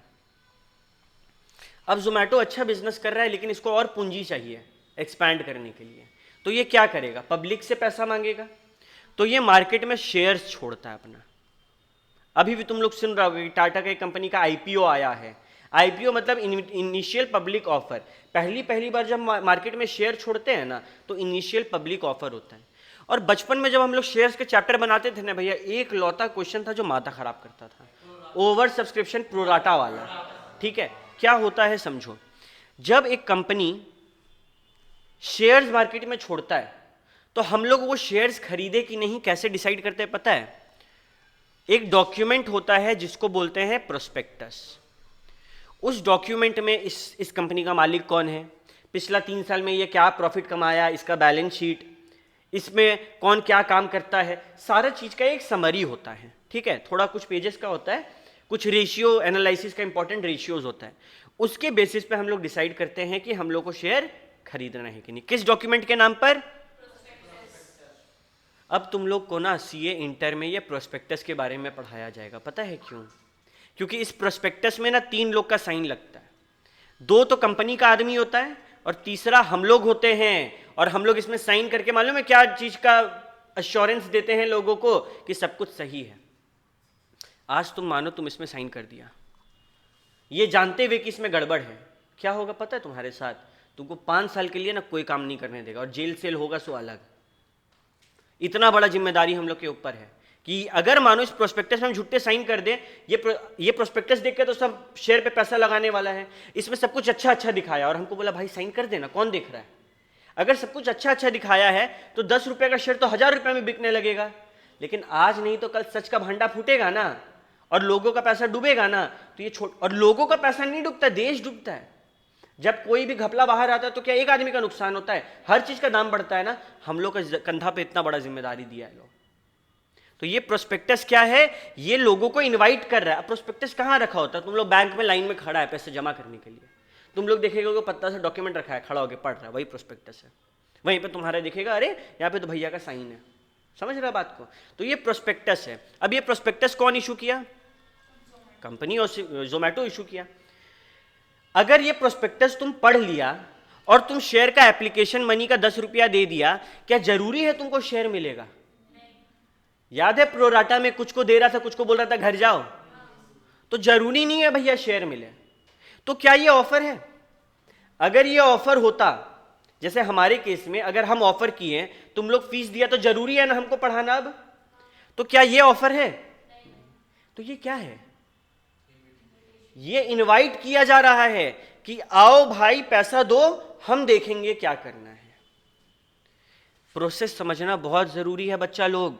अब जोमैटो अच्छा बिजनेस कर रहा है, लेकिन इसको और पूंजी चाहिए एक्सपैंड करने के लिए, तो ये क्या करेगा, पब्लिक से पैसा मांगेगा, तो ये मार्केट में शेयर्स छोड़ता है अपना। अभी भी तुम लोग सुन रहे हो टाटा के कंपनी का आईपीओ आया है, आईपीओ मतलब इनिशियल पब्लिक ऑफर, पहली बार जब मार्केट में शेयर छोड़ते हैं ना तो इनिशियल पब्लिक ऑफर होता है। और बचपन में जब हम लोग शेयर्स के चैप्टर बनाते थे ना भैया, एक लौता क्वेश्चन था जो माथा खराब करता था, ओवर सब्सक्रिप्शन प्रोराटा वाला, ठीक है। क्या होता है समझो, जब एक कंपनी शेयर्स मार्केट में छोड़ता है तो हम लोग वो शेयर्स खरीदे कि नहीं कैसे डिसाइड करते हैं पता है, एक डॉक्यूमेंट होता है जिसको बोलते हैं प्रोस्पेक्टस। उस डॉक्यूमेंट में इस कंपनी का मालिक कौन है, पिछला 3 साल में ये क्या प्रॉफिट कमाया, इसका बैलेंस शीट, इसमें कौन क्या काम करता है, सारा चीज का एक समरी होता है, ठीक है, थोड़ा कुछ पेजेस का होता है, कुछ रेशियो एनालिसिस का इंपॉर्टेंट रेशियोज होता है, उसके बेसिस पे हम लोग डिसाइड करते हैं कि हम लोग को शेयर खरीदना है कि नहीं, किस डॉक्यूमेंट के नाम पर। अब तुम लोग को ना सीए इंटर में ये प्रोस्पेक्टस के बारे में पढ़ाया जाएगा, पता है क्यों, क्योंकि इस प्रोस्पेक्टस में ना 3 लोग का साइन लगता है, 2 तो कंपनी का आदमी होता है और तीसरा हम लोग होते हैं, और हम लोग इसमें साइन करके मालूम है क्या चीज का अश्योरेंस देते हैं लोगों को कि सब कुछ सही है। आज तुम मानो तुम इसमें साइन कर दिया, ये जानते हुए कि इसमें गड़बड़ है, क्या होगा पता है तुम्हारे साथ, तुमको 5 साल के लिए ना कोई काम नहीं करने देगा, और जेल सेल होगा सो अलग। इतना बड़ा जिम्मेदारी हम लोग के ऊपर है कि अगर मानो इस प्रोस्पेक्टस में हम झूठे साइन कर दे, ये प्रोस्पेक्टस देख के तो सब शेयर पे पैसा लगाने वाला है, इसमें सब कुछ अच्छा अच्छा दिखाया और हमको बोला भाई साइन कर देना, कौन देख रहा है। अगर सब कुछ अच्छा अच्छा दिखाया है तो 10 रुपए का शेयर तो 1000 रुपए में बिकने लगेगा, लेकिन आज नहीं तो कल सच का भांडा फूटेगा ना, और लोगों का पैसा डूबेगा ना, तो ये और लोगों का पैसा नहीं डूबता, देश डूबता है। जब कोई भी घपला बाहर आता है तो क्या एक आदमी का नुकसान होता है? हर चीज का दाम बढ़ता है ना। हम लोग का कंधा पे इतना बड़ा जिम्मेदारी दिया है लोग। तो ये प्रोस्पेक्टस क्या है? ये लोगों को इनवाइट कर रहा है। प्रोस्पेक्टस कहाँ रखा होता है? तुम लोग बैंक में लाइन में खड़ा है पैसे जमा करने के लिए, तुम लोग देखेगा वो पत्ता से डॉक्यूमेंट रखा है, खड़ा होकर पढ़ रहा है, वही प्रोस्पेक्टस है। वहीं पे तुम्हारा दिखेगा अरे यहाँ पे तो भैया का साइन है। समझ रहा बात को? तो ये प्रोस्पेक्टस है। अब ये प्रोस्पेक्टस कौन इशू किया? कंपनी और जोमेटो इशू किया। अगर ये प्रोस्पेक्टस तुम पढ़ लिया और तुम शेयर का एप्लीकेशन मनी का 10 रुपया दे दिया, क्या जरूरी है तुमको शेयर मिलेगा? याद है प्रोराटा में कुछ को दे रहा था, कुछ को बोल रहा था घर जाओ, तो जरूरी नहीं है भैया शेयर मिले। तो क्या ये ऑफर है? अगर ये ऑफर होता, जैसे हमारे केस में अगर हम ऑफर किए, तुम लोग फीस दिया, तो जरूरी है ना हमको पढ़ाना अब? तो क्या ये ऑफर है? तो ये क्या है? ये इनवाइट किया जा रहा है कि आओ भाई पैसा दो, हम देखेंगे क्या करना है। प्रोसेस समझना बहुत जरूरी है बच्चा लोग।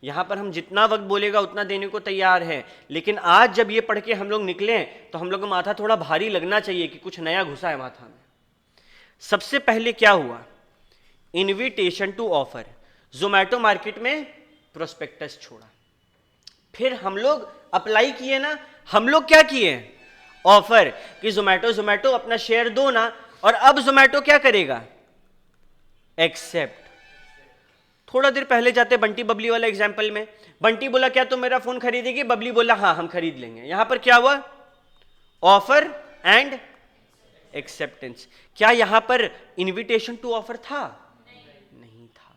यहां पर हम जितना वक्त बोलेगा उतना देने को तैयार है, लेकिन आज जब ये पढ़ के हम लोग निकले तो हम लोग का माथा थोड़ा भारी लगना चाहिए कि कुछ नया घुसा है माथा में। सबसे पहले क्या हुआ? Invitation to offer. Zomato market में प्रोस्पेक्टस छोड़ा, फिर हम लोग अप्लाई किए ना। हम लोग क्या किए? ऑफर कि जोमेटो अपना शेयर दो ना। और अब जोमेटो क्या करेगा? एक्सेप्ट। थोड़ा देर पहले जाते बंटी बबली वाला एग्जांपल में, बंटी बोला क्या तुम मेरा फोन खरीदेगी? बबली बोला हाँ हम खरीद लेंगे। यहां पर क्या हुआ? Offer and acceptance. क्या यहां पर इनविटेशन टू ऑफर था? नहीं था।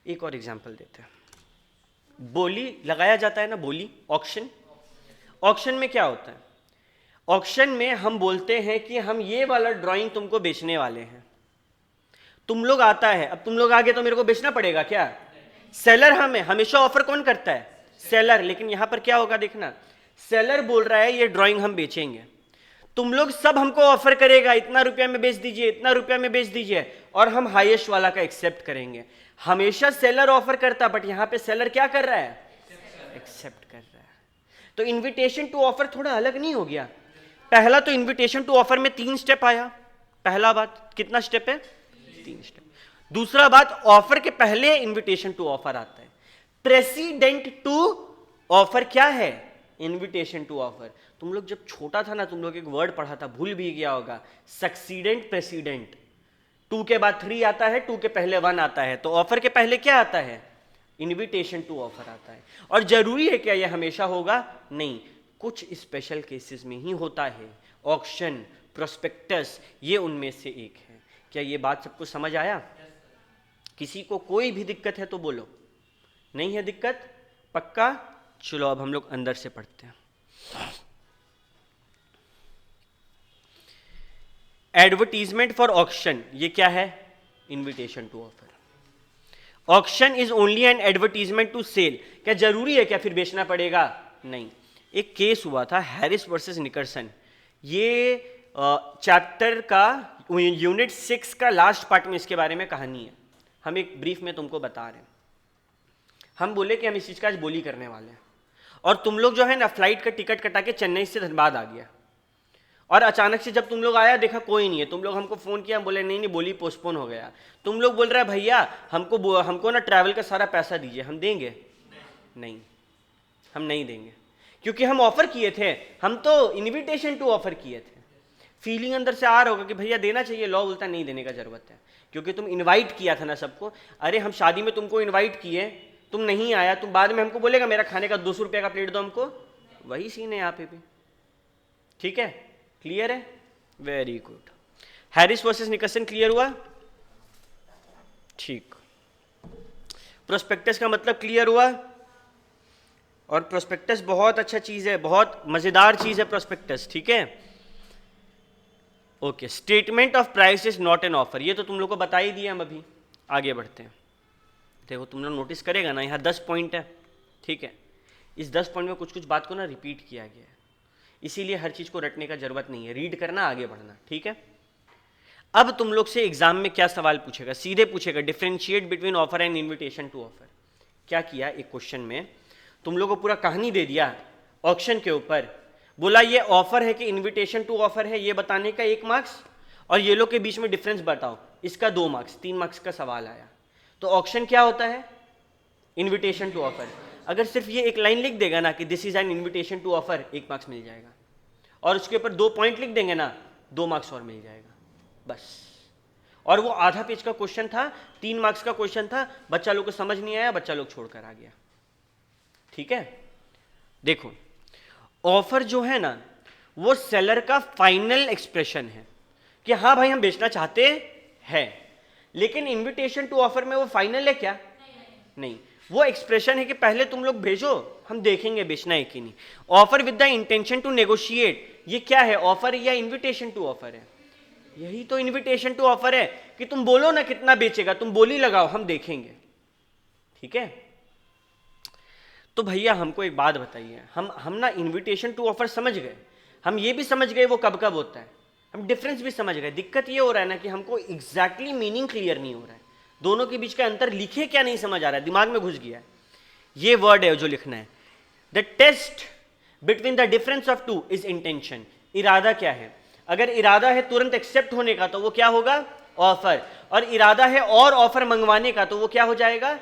एक और एग्जांपल देते हैं। बोली लगाया जाता है ना, बोली, ऑक्शन। ऑक्शन में क्या होता है? ऑक्शन में हम बोलते हैं कि हम ये वाला ड्राइंग तुमको बेचने वाले हैं। तुम लोग आता है, अब तुम लोग आगे तो मेरे को बेचना पड़ेगा क्या? सेलर हमें हमेशा ऑफर कौन करता है? सेलर। लेकिन यहां पर क्या होगा देखना, सेलर बोल रहा है ये ड्राइंग हम बेचेंगे, तुम लोग सब हमको ऑफर करेगा इतना रुपया में बेच दीजिए, इतना रुपया में बेच दीजिए, और हम हाईएस्ट वाला का एक्सेप्ट करेंगे। हमेशा सेलर ऑफर करता, बट यहां पे सेलर क्या कर रहा है? एक्सेप्ट कर रहा है। तो इनविटेशन टू ऑफर थोड़ा अलग नहीं हो गया? पहला तो इनविटेशन टू ऑफर में 3 स्टेप आया। पहला बात, कितना स्टेप है? 3 स्टेप। दूसरा बात, ऑफर के पहले इनविटेशन टू ऑफर आता है। प्रेसिडेंट टू ऑफर क्या है? Invitation to offer. तुम लोग जब छोटा था ना, तुम लोग एक वर्ड पढ़ा था, भूल भी गया होगा, सक्सीडेंट प्रेसिडेंट। 2 के बाद 3 आता है, 2 के पहले 1 आता है, तो ऑफर के पहले क्या आता है? इनविटेशन टू ऑफर आता है। और जरूरी है क्या यह हमेशा होगा? नहीं, कुछ स्पेशल केसेस में ही होता है। ऑक्शन, प्रोस्पेक्टस, ये उनमें से एक है। क्या ये बात सबको समझ आया? किसी को कोई भी दिक्कत है तो बोलो। नहीं है दिक्कत? पक्का? चलो अब हम लोग अंदर से पढ़ते हैं। एडवर्टीजमेंट फॉर ऑक्शन, ये क्या है? Invitation to offer. Auction is only an advertisement to sell. क्या जरूरी है क्या फिर बेचना पड़ेगा? नहीं। एक केस हुआ था हैरिस वर्सेस निकलसन। ये चैप्टर का यूनिट 6 का लास्ट पार्ट में इसके बारे में कहानी है। हम एक ब्रीफ में तुमको बता रहे हैं। हम बोले कि हम इस चीज का आज बोली करने वाले हैं, और तुम लोग जो है ना फ्लाइट का टिकट कटा के चेन्नई से धनबाद आ गया, और अचानक से जब तुम लोग आया देखा कोई नहीं है, तुम लोग हमको फोन किया, हम बोले नहीं नहीं बोली पोस्टपोन हो गया। तुम लोग बोल रहे हैं भैया हमको ना ट्रैवल का सारा पैसा दीजिए, हम देंगे? नहीं, हम नहीं देंगे, क्योंकि हम ऑफर किए थे, हम तो इनविटेशन टू ऑफर किए थे। फीलिंग अंदर से आ रहा होगा कि भैया देना चाहिए, लॉ बोलता नहीं देने का जरूरत है, क्योंकि तुम इनवाइट किया था ना सबको। अरे हम शादी में तुमको इनवाइट किए, तुम नहीं आया, तुम बाद में हमको बोलेगा मेरा खाने का 200 रुपये का प्लेट दो हमको। वही सीन है यहाँ पे भी। ठीक है, क्लियर है? Very good. Harris versus Nicholson clear हुआ? ठीक। प्रोस्पेक्टस का मतलब क्लियर हुआ? और प्रोस्पेक्टस बहुत अच्छा चीज है, बहुत मजेदार चीज है प्रोस्पेक्टस। ठीक है, okay. Statement of price is not an offer, ये तो तुम लोग को बता ही दिया हम। अभी आगे बढ़ते हैं। देखो तुम लोग नोटिस करेगा ना, यहाँ 10 पॉइंट है। ठीक है, इस 10 पॉइंट में कुछ कुछ बात को ना रिपीट किया गया है, इसीलिए हर चीज को रटने का जरूरत नहीं है, रीड करना, आगे बढ़ना। ठीक है, अब तुम लोग से एग्जाम में क्या सवाल पूछेगा? सीधे पूछेगा differentiate between offer and invitation to offer. क्या किया, एक क्वेश्चन में तुम लोगों को पूरा कहानी दे दिया ऑक्शन के ऊपर, बोला ये ऑफर है कि इनविटेशन टू ऑफर है, ये बताने का 1 मार्क्स, और ये लोग के बीच में डिफरेंस बताओ, इसका 2 मार्क्स, 3 मार्क्स का सवाल आया। तो ऑक्शन क्या होता है, इनविटेशन टू ऑफर। अगर सिर्फ ये एक लाइन लिख देगा ना कि this is an invitation to offer, 1 marks मिल जाएगा, और उसके ऊपर 2 पॉइंट लिख देंगे ना, 2 मार्क्स और मिल जाएगा बस। और वो आधा पेज का क्वेश्चन था, 3 मार्क्स का क्वेश्चन था, बच्चा लोग को समझ नहीं आया, बच्चा लोग छोड़कर आ गया। ठीक है, देखो ऑफर जो है ना वो सेलर का फाइनल एक्सप्रेशन है कि हाँ भाई हम बेचना चाहते हैं, लेकिन इनविटेशन टू ऑफर में वो फाइनल है क्या? नहीं, वो एक्सप्रेशन है कि पहले तुम लोग भेजो, हम देखेंगे बेचना है कि नहीं। Offer with the intention to negotiate, ये क्या है, ऑफर या इनविटेशन टू ऑफर है? यही तो इनविटेशन टू ऑफर है कि तुम बोलो ना कितना बेचेगा, तुम बोली लगाओ, हम देखेंगे। ठीक है, तो भैया हमको एक बात बताइए, हम ना इनविटेशन टू ऑफर समझ गए, हम ये भी समझ गए वो कब कब होता है, हम डिफरेंस भी समझ गए। दिक्कत ये हो रहा है ना कि हमको एग्जैक्टली मीनिंग क्लियर नहीं हो रहा है, दोनों के बीच का अंतर लिखे क्या नहीं समझ आ रहा है, दिमाग में घुस गया है। ये वर्ड है जो लिखना है, the test between the difference of two is intention. इरादा क्या है? अगर इरादा है तुरंत एक्सेप्ट होने का तो वो क्या होगा, ऑफर, और इरादा है और ऑफर मंगवाने का तो वो क्या हो जाएगा,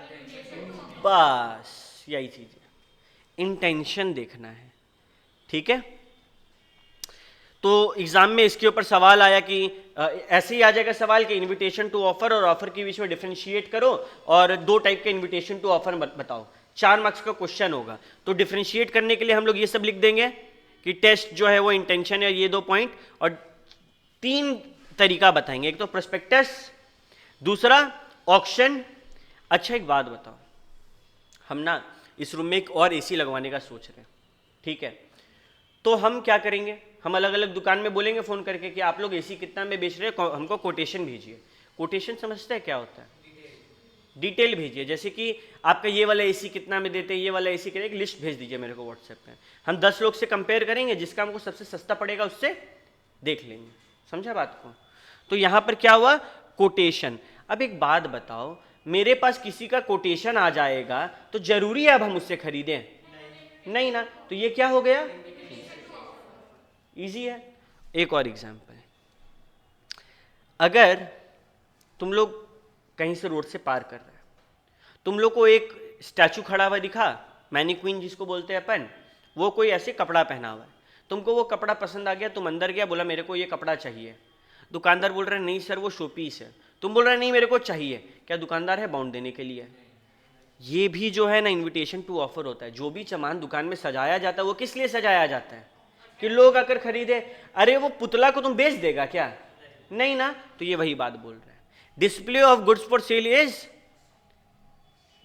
बस यही चीज है, इंटेंशन देखना है। ठीक है, तो एग्जाम में इसके ऊपर सवाल आया कि ऐसे ही आ जाएगा सवाल कि इनविटेशन टू ऑफर और ऑफर के बीच में डिफरेंशिएट करो और 2 टाइप के इनविटेशन टू ऑफर बताओ, 4 मार्क्स का क्वेश्चन होगा। तो डिफरेंशिएट करने के लिए हम लोग ये सब लिख देंगे कि टेस्ट जो है वो इंटेंशन है, ये 2 पॉइंट, और 3 तरीका बताएंगे, एक तो प्रोस्पेक्टस, दूसरा ऑक्शन। अच्छा एक बात बताओ, हम ना इस रूम में एक और एसी लगवाने का सोच रहे हैं, ठीक है, तो हम क्या करेंगे, हम अलग अलग दुकान में बोलेंगे फ़ोन करके कि आप लोग एसी कितना में बेच रहे हैं, हमको कोटेशन भेजिए। कोटेशन समझते हैं क्या होता है? डिटेल भेजिए, जैसे कि आपका ये वाला एसी कितना में देते हैं, ये वाला एसी के एक लिस्ट भेज दीजिए मेरे को व्हाट्सएप पे, हम 10 लोग से कंपेयर करेंगे, जिसका हमको सबसे सस्ता पड़ेगा उससे देख लेंगे। समझा बात को? तो यहाँ पर क्या हुआ, कोटेशन। अब एक बात बताओ, मेरे पास किसी का कोटेशन आ जाएगा तो जरूरी है अब हम उससे खरीदें? नहीं ना, तो ये क्या हो गया, इजी है। एक और एग्जांपल, अगर तुम लोग कहीं से रोड से पार कर रहे हैं, तुम लोग को एक स्टैचू खड़ा हुआ दिखा, मैनीक्वीन जिसको बोलते हैं अपन, वो कोई ऐसे कपड़ा पहना हुआ है, तुमको वो कपड़ा पसंद आ गया, तुम अंदर गया, बोला मेरे को ये कपड़ा चाहिए, दुकानदार बोल रहा है नहीं सर वो शोपीस है, तुम बोल रहे हैं नहीं मेरे को चाहिए, क्या दुकानदार है बाउंड देने के लिए? ये भी जो है ना इनविटेशन टू ऑफर होता है। जो भी सामान दुकान में सजाया जाता है वो किस लिए सजाया जाता है, कि लोग आकर खरीदे। अरे वो पुतला को तुम बेच देगा क्या? नहीं ना, तो ये वही बात बोल रहे हैं, display of goods for sale is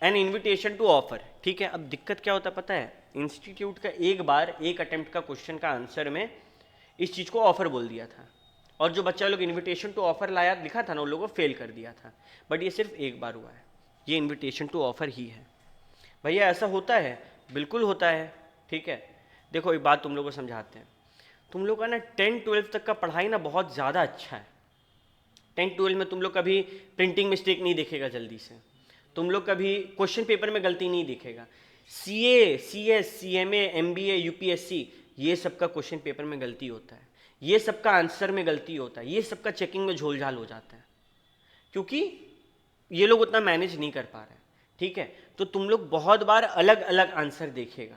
an invitation to offer. ठीक है, अब दिक्कत क्या होता है पता है, इंस्टीट्यूट का एक बार एक अटेम्प्ट का क्वेश्चन का आंसर में इस चीज को ऑफर बोल दिया था, और जो बच्चा लोग इनविटेशन टू ऑफर लाया लिखा था ना, उन लोगों को फेल कर दिया था। बट ये सिर्फ एक बार हुआ है, ये इनविटेशन टू ऑफर ही है। भैया ऐसा होता है? बिल्कुल होता है। ठीक है, देखो एक बात तुम लोगों को समझाते हैं, तुम लोग का ना 10-12 तक का पढ़ाई ना बहुत ज़्यादा अच्छा है। 10-12 में तुम लोग कभी प्रिंटिंग मिस्टेक नहीं दिखेगा जल्दी से, तुम लोग कभी क्वेश्चन पेपर में गलती नहीं दिखेगा। CA, CS, CMA, MBA, UPSC, ये सबका क्वेश्चन पेपर में गलती होता है, ये सबका आंसर में गलती होता है, ये सबका चेकिंग में झोलझाल हो जाता है, क्योंकि ये लोग उतना मैनेज नहीं कर पा रहे हैं। ठीक है, तो तुम लोग बहुत बार अलग अलग आंसर देखेगा,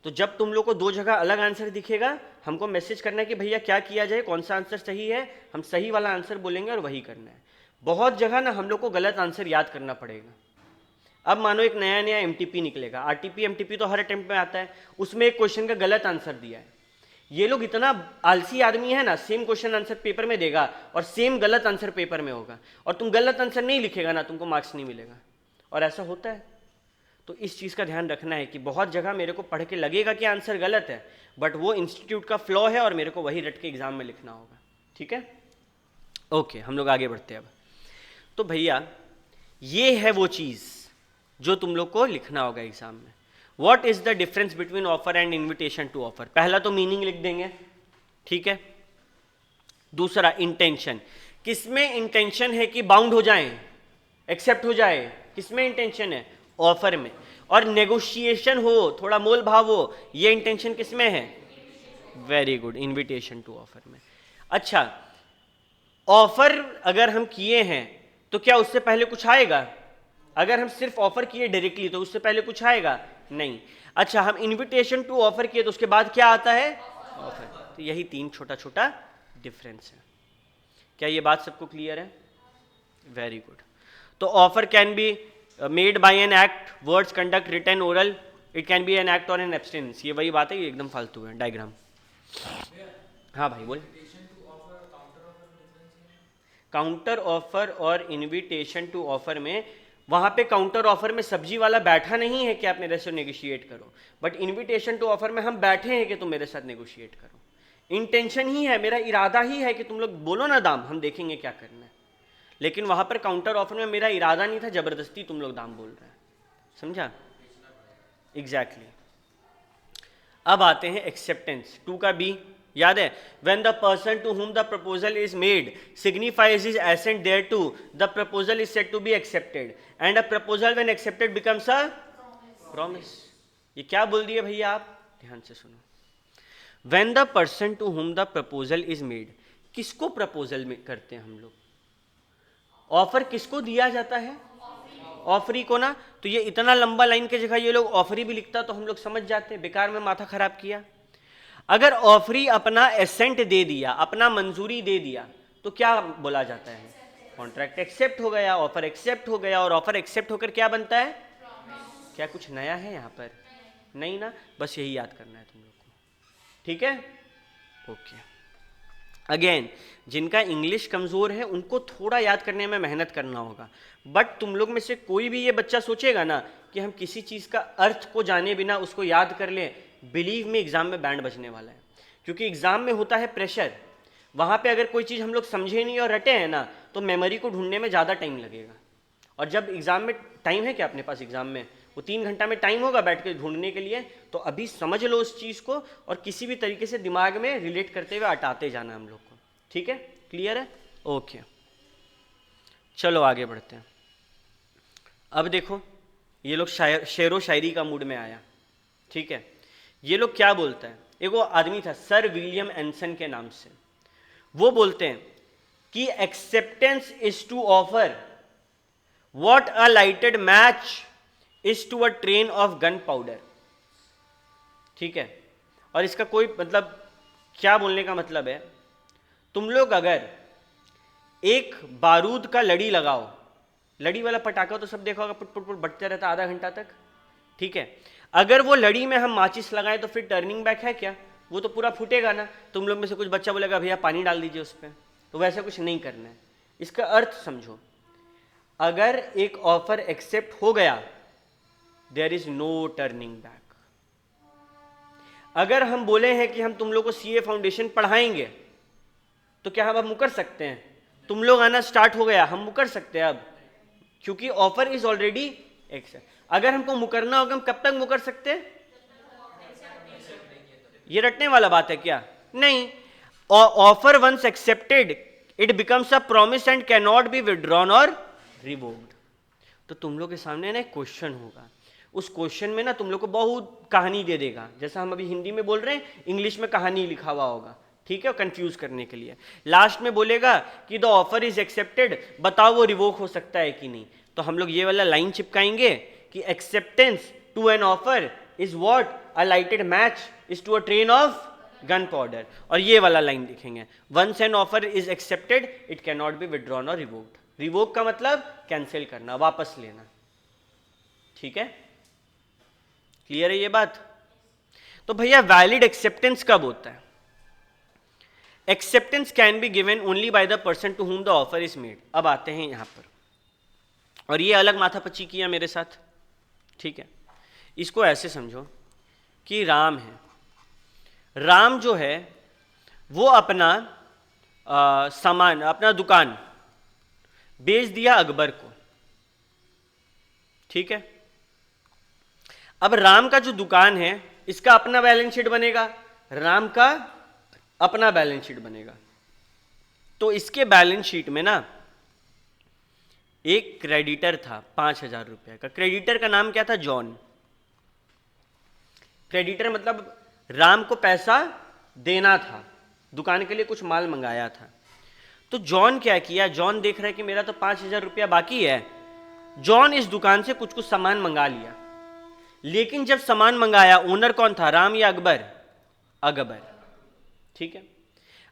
तो जब तुम लोग को 2 जगह अलग आंसर दिखेगा, हमको मैसेज करना है कि भैया क्या किया जाए, कौन सा आंसर सही है, हम सही वाला आंसर बोलेंगे और वही करना है। बहुत जगह ना हम लोग को गलत आंसर याद करना पड़ेगा। अब मानो एक नया नया MTP निकलेगा, RTP MTP तो हर अटेम्प्ट में आता है, उसमें एक क्वेश्चन का गलत आंसर दिया है, ये लोग इतना आलसी आदमी है ना, सेम क्वेश्चन आंसर पेपर में देगा और सेम गलत आंसर पेपर में होगा, और तुम गलत आंसर नहीं लिखेगा ना, तुमको मार्क्स नहीं मिलेगा, और ऐसा होता है। तो इस चीज़ का ध्यान रखना है कि बहुत जगह मेरे को पढ़ के लगेगा कि आंसर गलत है, बट वो इंस्टीट्यूट का फ्लॉ है और मेरे को वही रट के एग्जाम में लिखना होगा। ठीक है, ओके, हम लोग आगे बढ़ते हैं अब। तो भैया ये है वो चीज़ जो तुम लोग को लिखना होगा एग्जाम में, what is the difference between offer and invitation to offer. पहला तो मीनिंग लिख देंगे, ठीक है। दूसरा इंटेंशन, किसमें इंटेंशन है कि बाउंड हो जाए, एक्सेप्ट हो जाए, किसमें इंटेंशन है, ऑफर में, और नेगोशिएशन हो, थोड़ा मोल भाव हो, ये इंटेंशन किस में है? Very good, invitation to offer में। अच्छा, ऑफर अगर हम किए हैं तो क्या उससे पहले कुछ आएगा? अगर हम सिर्फ ऑफर किए डायरेक्टली तो उससे पहले कुछ आएगा? नहीं। अच्छा, हम इनविटेशन टू ऑफर किए तो उसके बाद क्या आता है? ऑफर। तो यही तीन छोटा छोटा डिफरेंस है। क्या ये बात सबको क्लियर है? Very good. तो offer can be made by an act, words, conduct, written, oral, it can be an act और एन एब्सटेंस। ये वही बात है, ये एकदम फालतू है डायग्राम। हाँ भाई बोल। काउंटर ऑफर और इनविटेशन टू ऑफर में, वहां पे काउंटर ऑफर में सब्जी वाला बैठा नहीं है कि आप मेरे से नेगोशिएट करो, बट इनविटेशन टू ऑफर में हम बैठे हैं कि तुम मेरे साथ नेगोशिएट करो। इंटेंशन ही है, मेरा इरादा ही है कि तुम लोग बोलो ना दाम, हम देखेंगे क्या करना है। लेकिन वहां पर काउंटर ऑफर में मेरा इरादा नहीं था, जबरदस्ती तुम लोग दाम बोल रहे हैं। समझा? एग्जैक्टली। अब आते हैं एक्सेप्टेंस। 2 का बी याद है? When the person to whom the proposal is made signifies his assent thereto, the proposal is said to be accepted, and a proposal when accepted becomes a promise. ये क्या बोल दिए भैया आप? ध्यान से सुनो। When the person to whom the proposal is made, किसको प्रपोजल में करते हैं हम लोग? ऑफर किसको दिया जाता है? ऑफरी को ना। तो ये इतना लंबा लाइन की जगह ये लोग ऑफरी भी लिखता तो हम लोग समझ जाते, बेकार में माथा खराब किया। अगर ऑफरी अपना एसेंट दे दिया, अपना मंजूरी दे दिया, तो क्या बोला जाता है? कॉन्ट्रैक्ट एक्सेप्ट हो गया, ऑफर एक्सेप्ट हो गया, और ऑफर एक्सेप्ट होकर क्या बनता है? क्या कुछ नया है यहाँ पर? नहीं ना, बस यही याद करना है तुम लोग को। ठीक है, ओके। अगेन, जिनका इंग्लिश कमजोर है उनको थोड़ा याद करने में मेहनत करना होगा, बट तुम लोग में से कोई भी ये बच्चा सोचेगा ना कि हम किसी चीज का अर्थ को जाने बिना उसको याद कर ले, बिलीव में एग्जाम में बैंड बजने वाला है। क्योंकि एग्जाम में होता है प्रेशर, वहां पे अगर कोई चीज हम लोग समझे नहीं और रटे हैं ना, तो मेमोरी को ढूंढने में ज्यादा टाइम लगेगा। और जब एग्जाम में टाइम है क्या अपने पास? एग्जाम में वो 3 घंटा में टाइम होगा बैठ के ढूंढने के लिए, तो अभी समझ लो उस चीज को और किसी भी तरीके से दिमाग में रिलेट करते हुए हटाते जाना हम लोग को। ठीक है, क्लियर है? ओके, चलो आगे बढ़ते हैं। अब देखो, ये लोग शेरो शायरी का मूड में आया। ठीक है, ये लोग क्या बोलते हैं? एक वो आदमी था सर विलियम एंसन के नाम से, वो बोलते हैं कि acceptance is to offer what a lighted match is to a train of gunpowder. ठीक है, और इसका कोई मतलब, क्या बोलने का मतलब है, तुम लोग अगर एक बारूद का लड़ी लगाओ, लड़ी वाला पटाखा तो सब देखा होगा, पुट पुट पुट बटते रहता आधा घंटा तक। ठीक है, अगर वो लड़ी में हम माचिस लगाएं तो फिर टर्निंग बैक है क्या? वो तो पूरा फूटेगा ना। तुम लोग में से कुछ बच्चा बोलेगा भैया पानी डाल दीजिए उस पर, तो वैसा कुछ नहीं करना है। इसका अर्थ समझो, अगर एक ऑफर एक्सेप्ट हो गया, there is no turning back. अगर हम बोले हैं कि हम तुम लोग को सीए फाउंडेशन पढ़ाएंगे, तो क्या हम अब मुकर सकते हैं? तुम लोग आना स्टार्ट हो गया, हम मुकर सकते हैं अब, क्योंकि ऑफर इज ऑलरेडी एक्सेप्ट। अगर हमको मुकरना होगा, हम कब तक मुकर सकते हैं? ये रटने वाला बात है क्या? नहीं। Offer once accepted it becomes a promise and can not be withdrawn और रिवोक्ड। तो तुम लोग के सामने ना एक क्वेश्चन होगा, उस क्वेश्चन में ना तुम लोग को बहुत कहानी दे देगा, जैसा हम अभी हिंदी में बोल रहे हैं, इंग्लिश में कहानी लिखा हुआ होगा। ठीक है, कंफ्यूज करने के लिए लास्ट में बोलेगा कि द ऑफर इज एक्सेप्टेड, बताओ वो रिवोक हो सकता है कि नहीं। तो हम लोग ये वाला लाइन चिपकाएंगे कि acceptance to an offer is what a lighted match is to a train of gunpowder, और ये वाला लाइन लिखेंगे once an offer is accepted it can not be withdrawn और रिवोक्ड। रिवोक का मतलब कैंसिल करना, वापस लेना। ठीक है, क्लियर है ये बात? तो भैया वैलिड एक्सेप्टेंस कब होता है? Acceptance can be given only by the person to whom the offer is made. अब आते हैं यहां पर, और ये अलग माथापच्ची किया मेरे साथ। ठीक है, इसको ऐसे समझो कि राम है, राम जो है वो अपना सामान, अपना दुकान बेच दिया अकबर को। ठीक है, अब राम का जो दुकान है इसका अपना बैलेंस शीट बनेगा, राम का अपना बैलेंस शीट बनेगा। तो इसके बैलेंस शीट में ना एक क्रेडिटर था 5,000 रुपये का। क्रेडिटर का नाम क्या था? जॉन। क्रेडिटर मतलब राम को पैसा देना था, दुकान के लिए कुछ माल मंगाया था। तो जॉन क्या किया, जॉन देख रहा है कि मेरा तो 5,000 रुपया बाकी है। जॉन इस दुकान से कुछ कुछ सामान मंगा लिया, लेकिन जब सामान मंगाया ओनर कौन था, राम या अकबर? अकबर। ठीक है,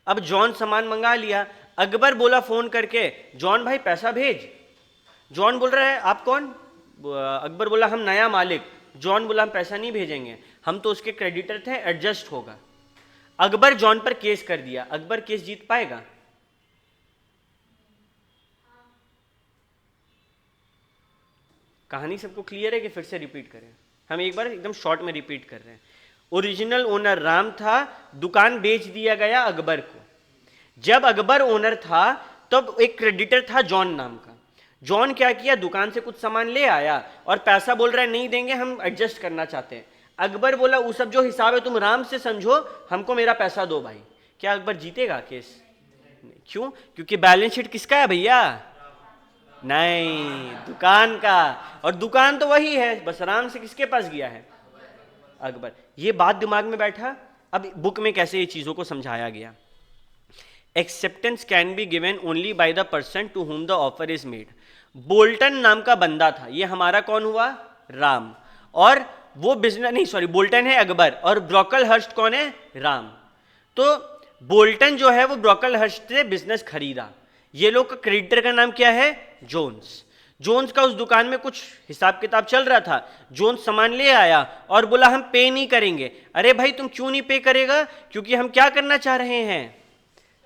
अब जॉन सामान मंगा लिया, अकबर बोला फोन करके, जॉन भाई पैसा भेज। जॉन बोल रहा है आप कौन? अकबर बोला हम नया मालिक। जॉन बोला हम पैसा नहीं भेजेंगे, हम तो उसके क्रेडिटर थे, एडजस्ट होगा। अकबर जॉन पर केस कर दिया। अकबर केस जीत पाएगा? कहानी सबको क्लियर है कि फिर से रिपीट करें? हम एक बार एकदम शॉर्ट में रिपीट कर रहे हैं। ओरिजिनल ओनर राम था, दुकान बेच दिया गया अकबर को। जब अकबर ओनर था तब एक क्रेडिटर था जॉन नाम का। जॉन क्या किया, दुकान से कुछ सामान ले आया और पैसा बोल रहा है नहीं देंगे, हम एडजस्ट करना चाहते हैं। अकबर बोला वो सब जो हिसाब है तुम राम से समझो, हमको मेरा पैसा दो भाई। क्या अकबर जीतेगा केस? क्यों? क्योंकि बैलेंस शीट किसका है भैया? नहीं, दुकान का। और दुकान तो वही है, बस राम से किसके पास गया है? अकबर। ये बात दिमाग में बैठा। अब बुक में कैसे ये चीजों को समझाया गया। Acceptance can be given only by the person to whom the offer is made. Bolton नाम का बंदा था, ये हमारा कौन हुआ? राम। और वो बिजनेस नहीं, सॉरी, बोल्टन है अकबर और ब्रोकलहर्स्ट कौन है? राम। तो बोल्टन जो है वो ब्रोकलहर्स्ट से बिजनेस खरीदा। ये लोग का क्रेडिटर का नाम क्या है? जोन्स। जोन्स का उस दुकान में कुछ हिसाब किताब चल रहा था। जोन्स सामान ले आया और बोला हम पे नहीं करेंगे। अरे भाई तुम क्यों नहीं पे करेगा? क्योंकि हम क्या करना चाह रहे हैं?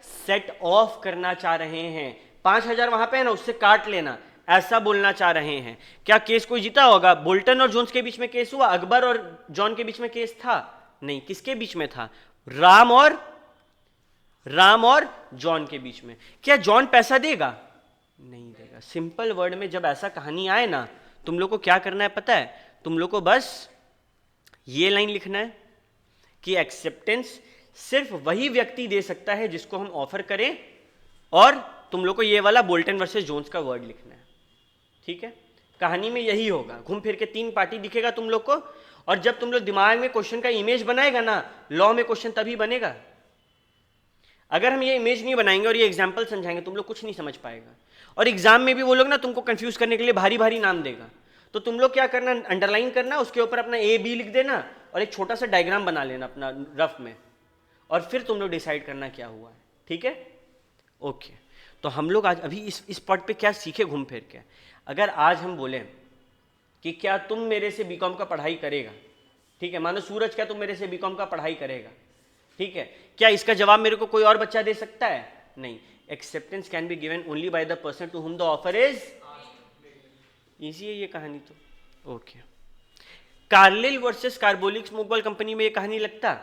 सेट ऑफ करना चाह रहे हैं। 5,000 वहां पे है ना, उससे काट लेना, ऐसा बोलना चाह रहे हैं। क्या केस कोई जीता होगा? बोल्टन और जोन्स के बीच में केस हुआ? अकबर और जॉन के बीच में केस था? नहीं। किसके बीच में था? राम और जॉन के बीच में। क्या जॉन पैसा देगा? नहीं देगा। सिंपल वर्ड में जब ऐसा कहानी आए ना, तुम लोग को क्या करना है पता है? तुम लोग को बस ये लाइन लिखना है कि एक्सेप्टेंस सिर्फ वही व्यक्ति दे सकता है जिसको हम ऑफर करें, और तुम लोग को ये वाला बोल्टन वर्सेस जोन्स का वर्ड लिखना है। ठीक है, कहानी में यही होगा। घूम फिर के 3 पार्टी दिखेगा तुम लोग को, और जब तुम लोग दिमाग में क्वेश्चन का इमेज बनाएगा ना, लॉ में क्वेश्चन तभी बनेगा। अगर हम ये इमेज नहीं बनाएंगे और ये एग्जाम्पल समझाएंगे, तुम लोग कुछ नहीं समझ पाएगा। और एग्जाम में भी वो लोग ना तुमको कंफ्यूज करने के लिए भारी भारी नाम देगा, तो तुम लोग क्या करना, अंडरलाइन करना, उसके ऊपर अपना A B लिख देना और एक छोटा सा डायग्राम बना लेना अपना रफ में, और फिर तुम लोग डिसाइड करना क्या हुआ है। ठीक है, ओके। तो हम लोग आज अभी इस पॉइंट पे क्या सीखे घूम फिर के? अगर आज हम बोले कि क्या तुम मेरे से बीकॉम का पढ़ाई करेगा, ठीक है, मानो सूरज क्या तुम मेरे से बीकॉम का पढ़ाई करेगा, ठीक है, क्या इसका जवाब मेरे को कोई और बच्चा दे सकता है? नहीं। Acceptance can be given only by the person to whom the offer is. Easy है ये कहानी तो, okay. Carlill versus Carbolic Smoke Ball Company में ये कहानी लगता,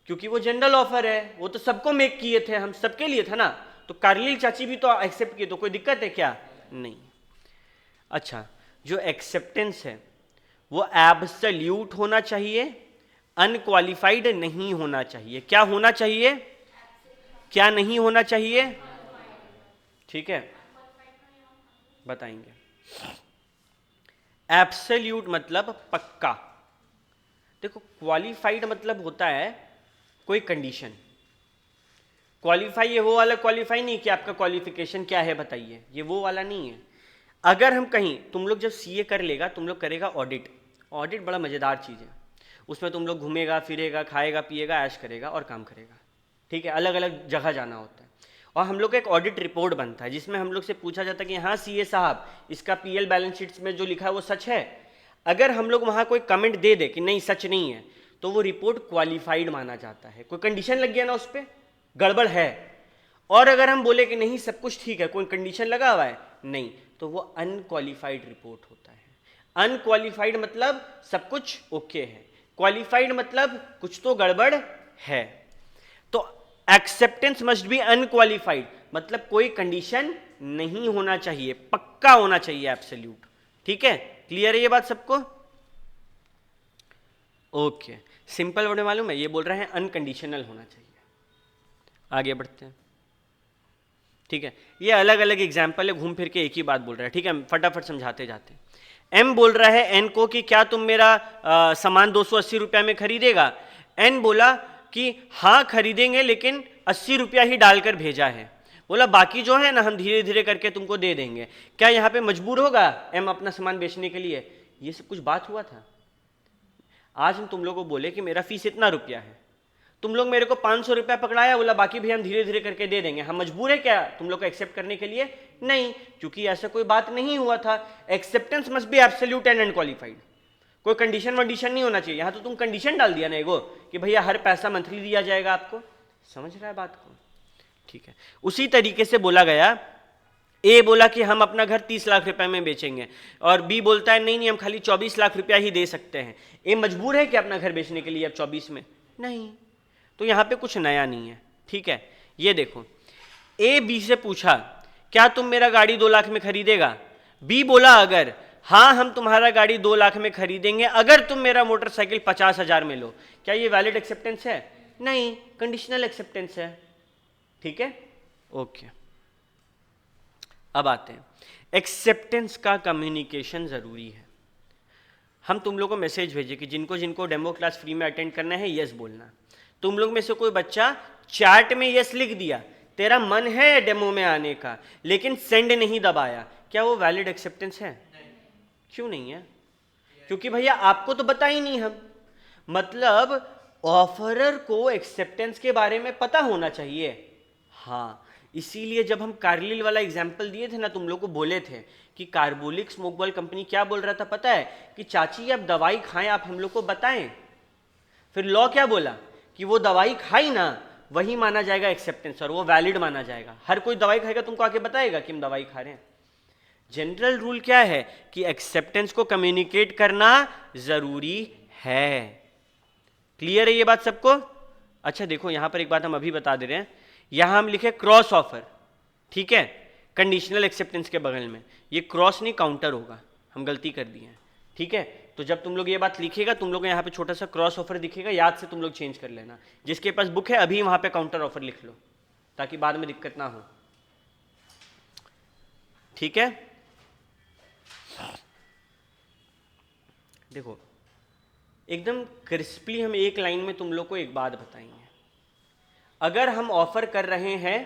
क्योंकि वो जनरल ऑफर है, वो तो सबको मेक किए थे, हम सबके लिए था ना, तो कार्लिल चाची भी तो एक्सेप्ट किए, तो कोई दिक्कत है क्या? नहीं। अच्छा, जो एक्सेप्टेंस है वो एब्सोल्यूट होना चाहिए, अनक्वालिफाइड नहीं होना चाहिए। क्या होना चाहिए, क्या नहीं होना चाहिए? ठीक है, बताएंगे। एब्सोल्यूट मतलब पक्का। देखो, क्वालिफाइड मतलब होता है कोई कंडीशन। क्वालिफाई ये वो वाला क्वालिफाई नहीं कि आपका क्वालिफिकेशन क्या है बताइए, ये वो वाला नहीं है। अगर हम कहीं, तुम लोग जब CA कर लेगा, तुम लोग करेगा ऑडिट। ऑडिट बड़ा मज़ेदार चीज़ है, उसमें तुम लोग घूमेगा फिरेगा, खाएगा पिएगा, ऐश करेगा और काम करेगा। ठीक है, अलग अलग जगह जाना होता है, और हम लोग का एक ऑडिट रिपोर्ट बनता है जिसमें हम लोग से पूछा जाता है कि हाँ CA साहब, इसका PL बैलेंस शीट्स में जो लिखा है वो सच है। अगर हम लोग वहाँ कोई कमेंट दे दे कि नहीं सच नहीं है, तो वो रिपोर्ट क्वालिफाइड माना जाता है। कोई कंडीशन लग गया ना उस पर, गड़बड़ है। और अगर हम बोले कि नहीं सब कुछ ठीक है, कोई कंडीशन लगा हुआ है नहीं, तो वो अनक्वालिफाइड रिपोर्ट होता है। अनक्वालिफाइड मतलब सब कुछ ओके है, क्वालिफाइड मतलब कुछ तो गड़बड़ है। तो एक्सेप्टेंस मस्ट बी अनक्वालिफाइड, मतलब कोई कंडीशन नहीं होना चाहिए, पक्का होना चाहिए, एब्सोल्यूट। ठीक है, क्लियर है ये बात सबको? ओके, सिंपल वर्ड में मालूम है, ये बोल रहे हैं अनकंडीशनल होना चाहिए। आगे बढ़ते हैं। ठीक है, ये अलग अलग एग्जाम्पल है, घूम फिर के एक ही बात बोल रहा है। ठीक है, फटाफट समझाते जाते। एम बोल रहा है एन को कि क्या तुम मेरा सामान 280 रुपया में खरीदेगा। एन बोला कि हाँ खरीदेंगे, लेकिन 80 रुपया ही डालकर भेजा है। बोला बाकी जो है ना हम धीरे धीरे करके तुमको दे देंगे। क्या यहाँ पे मजबूर होगा एम अपना सामान बेचने के लिए? ये सब कुछ बात हुआ था। आज हम तुम लोगों को बोले कि मेरा फीस इतना रुपया है, तुम लोग मेरे को 500 रुपया पकड़ाया, बोला बाकी भी हम धीरे धीरे करके दे देंगे। हम मजबूर है क्या तुम लोग को एक्सेप्ट करने के लिए? नहीं, क्योंकि ऐसा कोई बात नहीं हुआ था। Acceptance must B absolute and unqualified, कोई कंडीशन वंडीशन नहीं होना चाहिए। यहाँ तो तुम कंडीशन डाल दिया ना एगो कि भैया हर पैसा मंथली दिया जाएगा आपको। समझ रहा है बात को? ठीक है, उसी तरीके से बोला गया। ए बोला कि हम अपना घर 30 लाख रुपए में बेचेंगे, और बी बोलता है नहीं नहीं हम खाली 24 लाख रुपया ही दे सकते हैं। ए मजबूर है कि अपना घर बेचने के लिए अब 24 में? नहीं। तो यहाँ पे कुछ नया नहीं है। ठीक है, ये देखो, ए बी से पूछा क्या तुम मेरा गाड़ी 2 लाख में खरीदेगा। बी बोला अगर हाँ हम तुम्हारा गाड़ी 2 लाख में खरीदेंगे अगर तुम मेरा मोटरसाइकिल 50,000 में लो। क्या ये वैलिड एक्सेप्टेंस है? नहीं, कंडीशनल एक्सेप्टेंस है। ठीक है, ओके। अब आते हैं, एक्सेप्टेंस का कम्युनिकेशन जरूरी है। हम तुम लोग को मैसेज भेजे कि जिनको जिनको डेमो क्लास फ्री में अटेंड करना है यस बोलना। तुम लोग में से कोई बच्चा चैट में यस लिख दिया, तेरा मन है डेमो में आने का, लेकिन सेंड नहीं दबाया, क्या वो वैलिड एक्सेप्टेंस है? क्यों नहीं है? क्योंकि भैया आपको तो बता ही नहीं हम। मतलब ऑफरर को एक्सेप्टेंस के बारे में पता होना चाहिए। हाँ, इसीलिए जब हम कार्लिल वाला एग्जाम्पल दिए थे ना, तुम लोग को बोले थे कि कार्बोलिक स्मोक बॉल कंपनी क्या बोल रहा था पता है? कि चाची आप दवाई खाएं, आप हम लोग को बताएं। फिर लॉ क्या बोला कि वो दवाई खाई ना वही माना जाएगा एक्सेप्टेंस, और वो वैलिड माना जाएगा। हर कोई दवाई खाएगा तुमको आके बताएगा कि हम दवाई खा रहे हैं। जनरल रूल क्या है कि एक्सेप्टेंस को कम्युनिकेट करना जरूरी है। क्लियर है ये बात सबको? अच्छा देखो, यहां पर एक बात हम अभी बता दे रहे हैं, यहां हम लिखे क्रॉस ऑफर। ठीक है, कंडीशनल एक्सेप्टेंस के बगल में ये क्रॉस नहीं काउंटर होगा, हम गलती कर दिए हैं। ठीक है, तो जब तुम लोग ये बात लिखेगा तुम लोग यहाँ पे छोटा सा क्रॉस ऑफर दिखेगा, याद से तुम लोग चेंज कर लेना। जिसके पास बुक है अभी वहां पे काउंटर ऑफर लिख लो ताकि बाद में दिक्कत ना हो। ठीक है, देखो एकदम क्रिस्पली हम एक लाइन में तुम लोग को एक बात बताएंगे। अगर हम ऑफर कर रहे हैं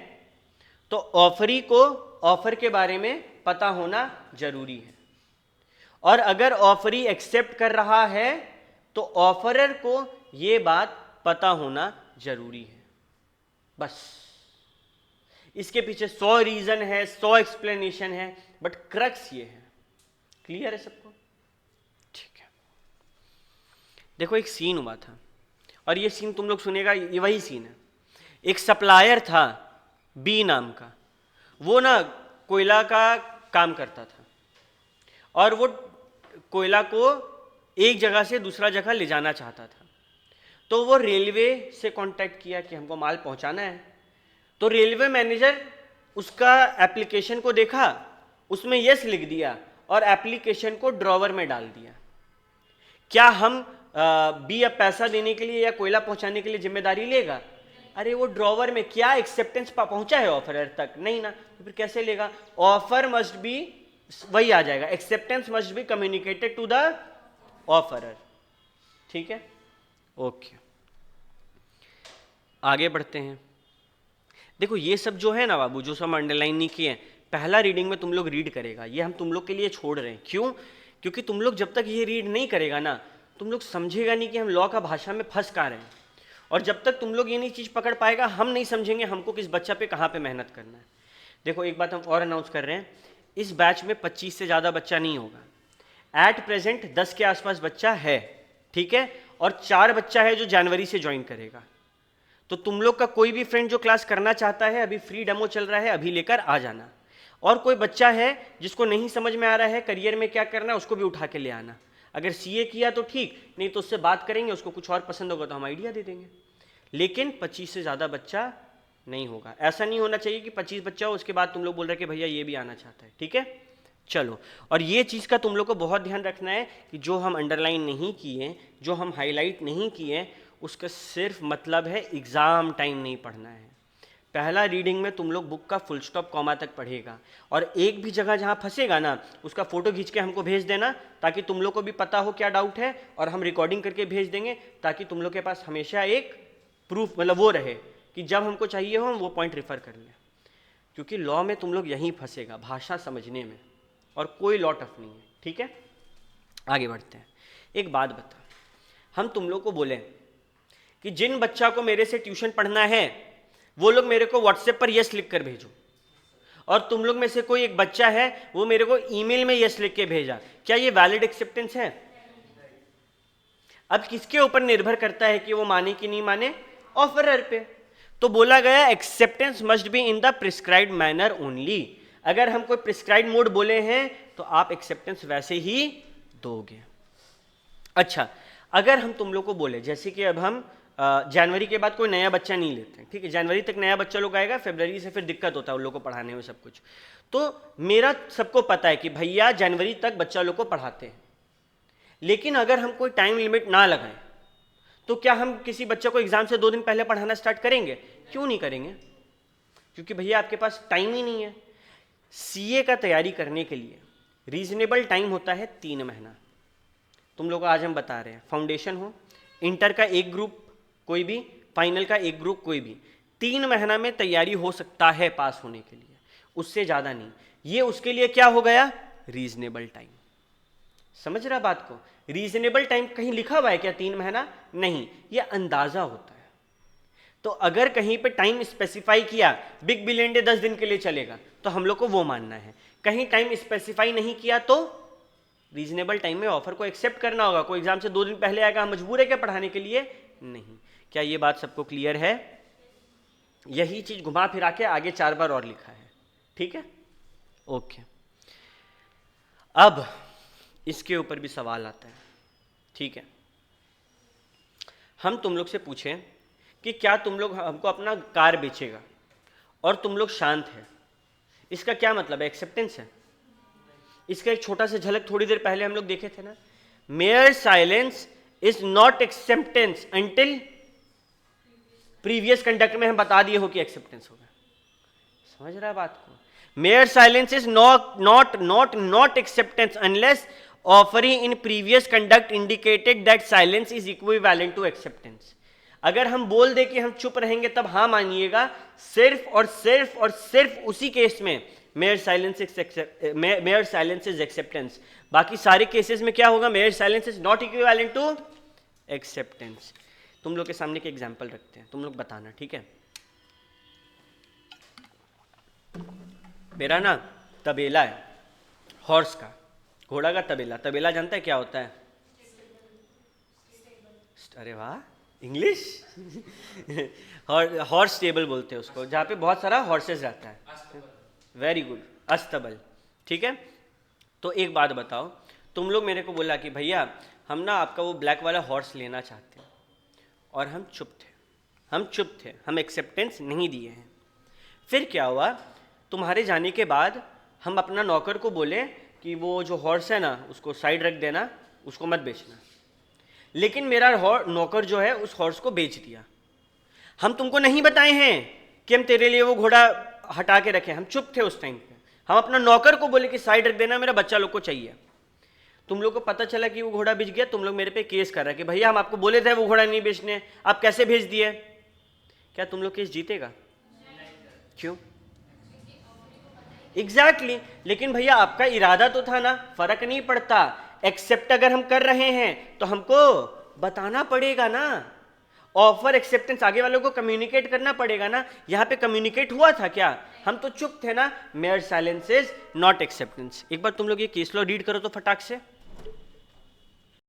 तो ऑफरी को ऑफर के बारे में पता होना जरूरी है, और अगर ऑफरी एक्सेप्ट कर रहा है तो ऑफरर को यह बात पता होना जरूरी है। बस इसके पीछे 100 रीजन है, 100 एक्सप्लेनेशन है, बट क्रक्स ये है। क्लियर है सबको? ठीक है, देखो एक सीन हुआ था, और ये सीन तुम लोग सुनेगा, ये वही सीन है। एक सप्लायर था बी नाम का, वो ना कोयला का काम करता था, और वो कोयला को एक जगह से दूसरा जगह ले जाना चाहता था। तो वो रेलवे से कांटेक्ट किया कि हमको माल पहुंचाना है। तो रेलवे मैनेजर उसका एप्लीकेशन को देखा, उसमें यस लिख दिया और एप्लीकेशन को ड्रॉवर में डाल दिया। क्या हम बी अब पैसा देने के लिए या कोयला पहुंचाने के लिए जिम्मेदारी लेगा? अरे वो ड्रॉवर में क्या एक्सेप्टेंस पहुंचा है ऑफरर तक? नहीं ना, तो फिर कैसे लेगा? ऑफर मस्ट बी, वही आ जाएगा, acceptance must be communicated to the offeror. ठीक है, ओके, आगे बढ़ते हैं। देखो ये सब जो है ना बाबू, जो सब अंडरलाइन नहीं किए, पहला रीडिंग में तुम लोग रीड करेगा, ये हम तुम लोग के लिए छोड़ रहे हैं। क्यों? क्योंकि तुम लोग जब तक ये रीड नहीं करेगा ना, तुम लोग समझेगा नहीं कि हम लॉ का भाषा में फंस कहाँ रहे हैं। और जब तक तुम लोग ये नहीं चीज़ पकड़ पाएगा, हम नहीं समझेंगे हमको किस बच्चा पे कहाँ पे मेहनत करना है। देखो एक बात हम और अनाउंस कर रहे हैं, इस बैच में 25 से ज़्यादा बच्चा नहीं होगा। एट प्रेजेंट 10 के आसपास बच्चा है, ठीक है, और 4 बच्चा है जो जनवरी से ज्वाइन करेगा। तो तुम लोग का कोई भी फ्रेंड जो क्लास करना चाहता है, अभी फ्री डेमो चल रहा है, अभी लेकर आ जाना। और कोई बच्चा है जिसको नहीं समझ में आ रहा है करियर में क्या करना है, उसको भी उठा के ले आना। अगर सीए किया तो ठीक, नहीं तो उससे बात करेंगे, उसको कुछ और पसंद होगा तो हम आइडिया दे देंगे। लेकिन 25 से ज़्यादा बच्चा नहीं होगा। ऐसा नहीं होना चाहिए कि 25 बच्चा हो उसके बाद तुम लोग बोल रहे कि भैया ये भी आना चाहता है। ठीक है, चलो। और ये चीज़ का तुम लोग को बहुत ध्यान रखना है कि जो हम अंडरलाइन नहीं किए, जो हम हाईलाइट नहीं किए, उसका सिर्फ मतलब है एग्ज़ाम टाइम नहीं पढ़ना है। पहला रीडिंग में तुम लोग बुक का फुल स्टॉप कॉमा तक पढ़ेगा, और एक भी जगह जहाँ फंसेगा ना उसका फोटो खींच के हमको भेज देना, ताकि तुम लोग को भी पता हो क्या डाउट है, और हम रिकॉर्डिंग करके भेज देंगे, ताकि तुम लोग के पास हमेशा एक प्रूफ मतलब वो रहे कि जब हमको चाहिए हो हम वो पॉइंट रेफर कर लें। क्योंकि लॉ में तुम लोग यहीं फंसेगा, भाषा समझने में, और कोई लॉ टफ नहीं है। ठीक है, आगे बढ़ते हैं। एक बात बता, हम तुम लोग को बोले कि जिन बच्चा को मेरे से ट्यूशन पढ़ना है वो लोग मेरे को व्हाट्सएप पर यस लिख कर भेजो, और तुम लोग में से कोई एक बच्चा है वो मेरे को ईमेल में यस लिख के भेजा, क्या ये वैलिड एक्सेप्टेंस है? अब किसके ऊपर निर्भर करता है कि वो माने कि नहीं माने? ऑफरर पे। तो बोला गया acceptance must be in the prescribed manner only. अगर हम कोई प्रिस्क्राइब्ड मोड बोले हैं तो आप एक्सेप्टेंस वैसे ही दोगे। अच्छा, अगर हम तुम लोग को बोले जैसे कि अब हम जनवरी के बाद कोई नया बच्चा नहीं लेते हैं, ठीक है, जनवरी तक नया बच्चा लोग आएगा, फरवरी से फिर दिक्कत होता है उन लोग को पढ़ाने में सब कुछ। तो मेरा सबको पता है कि भैया जनवरी तक बच्चा लोग को पढ़ाते हैं, लेकिन अगर हम कोई टाइम लिमिट ना लगाएं तो क्या हम किसी बच्चे को एग्जाम से 2 दिन पहले पढ़ाना स्टार्ट करेंगे? क्यों नहीं करेंगे? क्योंकि भैया आपके पास टाइम ही नहीं है। सीए का तैयारी करने के लिए रीजनेबल टाइम होता है 3 महीना। तुम लोग को आज हम बता रहे हैं, फाउंडेशन हो, इंटर का एक ग्रुप कोई भी, फाइनल का एक ग्रुप कोई भी, 3 महीना में तैयारी हो सकता है पास होने के लिए, उससे ज़्यादा नहीं। ये उसके लिए क्या हो गया? Reasonable time. समझ रहा बात को? रीजनेबल टाइम कहीं लिखा हुआ है क्या 3 महीना? नहीं, ये अंदाजा होता है। तो अगर कहीं पे टाइम स्पेसिफाई किया, बिग बिलियन डे 10 दिन के लिए चलेगा, तो हम लोग को वो मानना है। कहीं टाइम स्पेसिफाई नहीं किया तो रीजनेबल टाइम में ऑफर को एक्सेप्ट करना होगा। कोई एग्जाम से 2 दिन पहले आएगा, हम मजबूर है क्या पढ़ाने के लिए? नहीं। क्या ये बात सबको क्लियर है? यही चीज घुमा फिरा के आगे 4 बार और लिखा है। ठीक है, ओके। अब इसके ऊपर भी सवाल आता है। ठीक है, हम तुम लोग से पूछें कि क्या तुम लोग हमको अपना कार बेचेगा और तुम लोग शांत है, इसका क्या मतलब है? एक्सेप्टेंस है? इसका एक छोटा सा झलक थोड़ी देर पहले हम लोग देखे थे ना, mayor silence is not acceptance until previous conduct में हम बता दिए हो कि एक्सेप्टेंस होगा। समझ रहा है बात को? Mere silence is not acceptance unless offering in previous conduct indicated that silence is equivalent to acceptance. अगर हम बोल दे कि हम चुप रहेंगे तब हाँ मानिएगा, सिर्फ और सिर्फ और सिर्फ उसी केस में मेयर साइलेंस इज एक्सेप्टेंस। बाकी सारे केसेस में क्या होगा? Mere silence is not equivalent to acceptance. तुम लोग के सामने के एग्जाम्पल रखते हैं, तुम लोग बताना। ठीक है, मेरा ना तबेला है, हॉर्स का, घोड़ा का तबेला। तबेला जानता है क्या होता है? अरे वाह, इंग्लिश। हॉर्स स्टेबल बोलते हैं उसको, जहाँ पे बहुत सारा हॉर्सेस रहता है। वेरी गुड, अस्तबल। ठीक है, तो एक बात बताओ, तुम लोग मेरे को बोला कि भैया हम ना आपका वो ब्लैक वाला हॉर्स लेना चाहते हैं, और हम चुप थे, हम एक्सेप्टेंस नहीं दिए हैं। फिर क्या हुआ? तुम्हारे जाने के बाद हम अपना नौकर को बोले कि वो जो हॉर्स है ना उसको साइड रख देना, उसको मत बेचना। लेकिन मेरा नौकर जो है उस हॉर्स को बेच दिया। हम तुमको नहीं बताए हैं कि हम तेरे लिए वो घोड़ा हटा के रखें, हम चुप थे उस टाइम पे। हम अपना नौकर को बोले कि साइड रख देना, मेरा बच्चा लोग को चाहिए। तुम लोग को पता चला कि वो घोड़ा बिक गया, तुम लोग मेरे पे केस कर रहे हैं कि भैया हम आपको बोले थे वो घोड़ा नहीं बेचने, आप कैसे भेज दिए? क्या तुम लोग केस जीतेगा? क्यों? एग्जैक्टली। लेकिन भैया आपका इरादा तो था ना, फर्क नहीं पड़ता। एक्सेप्ट अगर हम कर रहे हैं तो हमको बताना पड़ेगा ना, ऑफर एक्सेप्टेंस आगे वालों को कम्युनिकेट करना पड़ेगा ना। यहाँ पे कम्युनिकेट हुआ था क्या? हम तो चुप थे ना। Mayor silence is not acceptance. एक बार तुम लोग ये केस लॉ रीड करो तो फटाक से।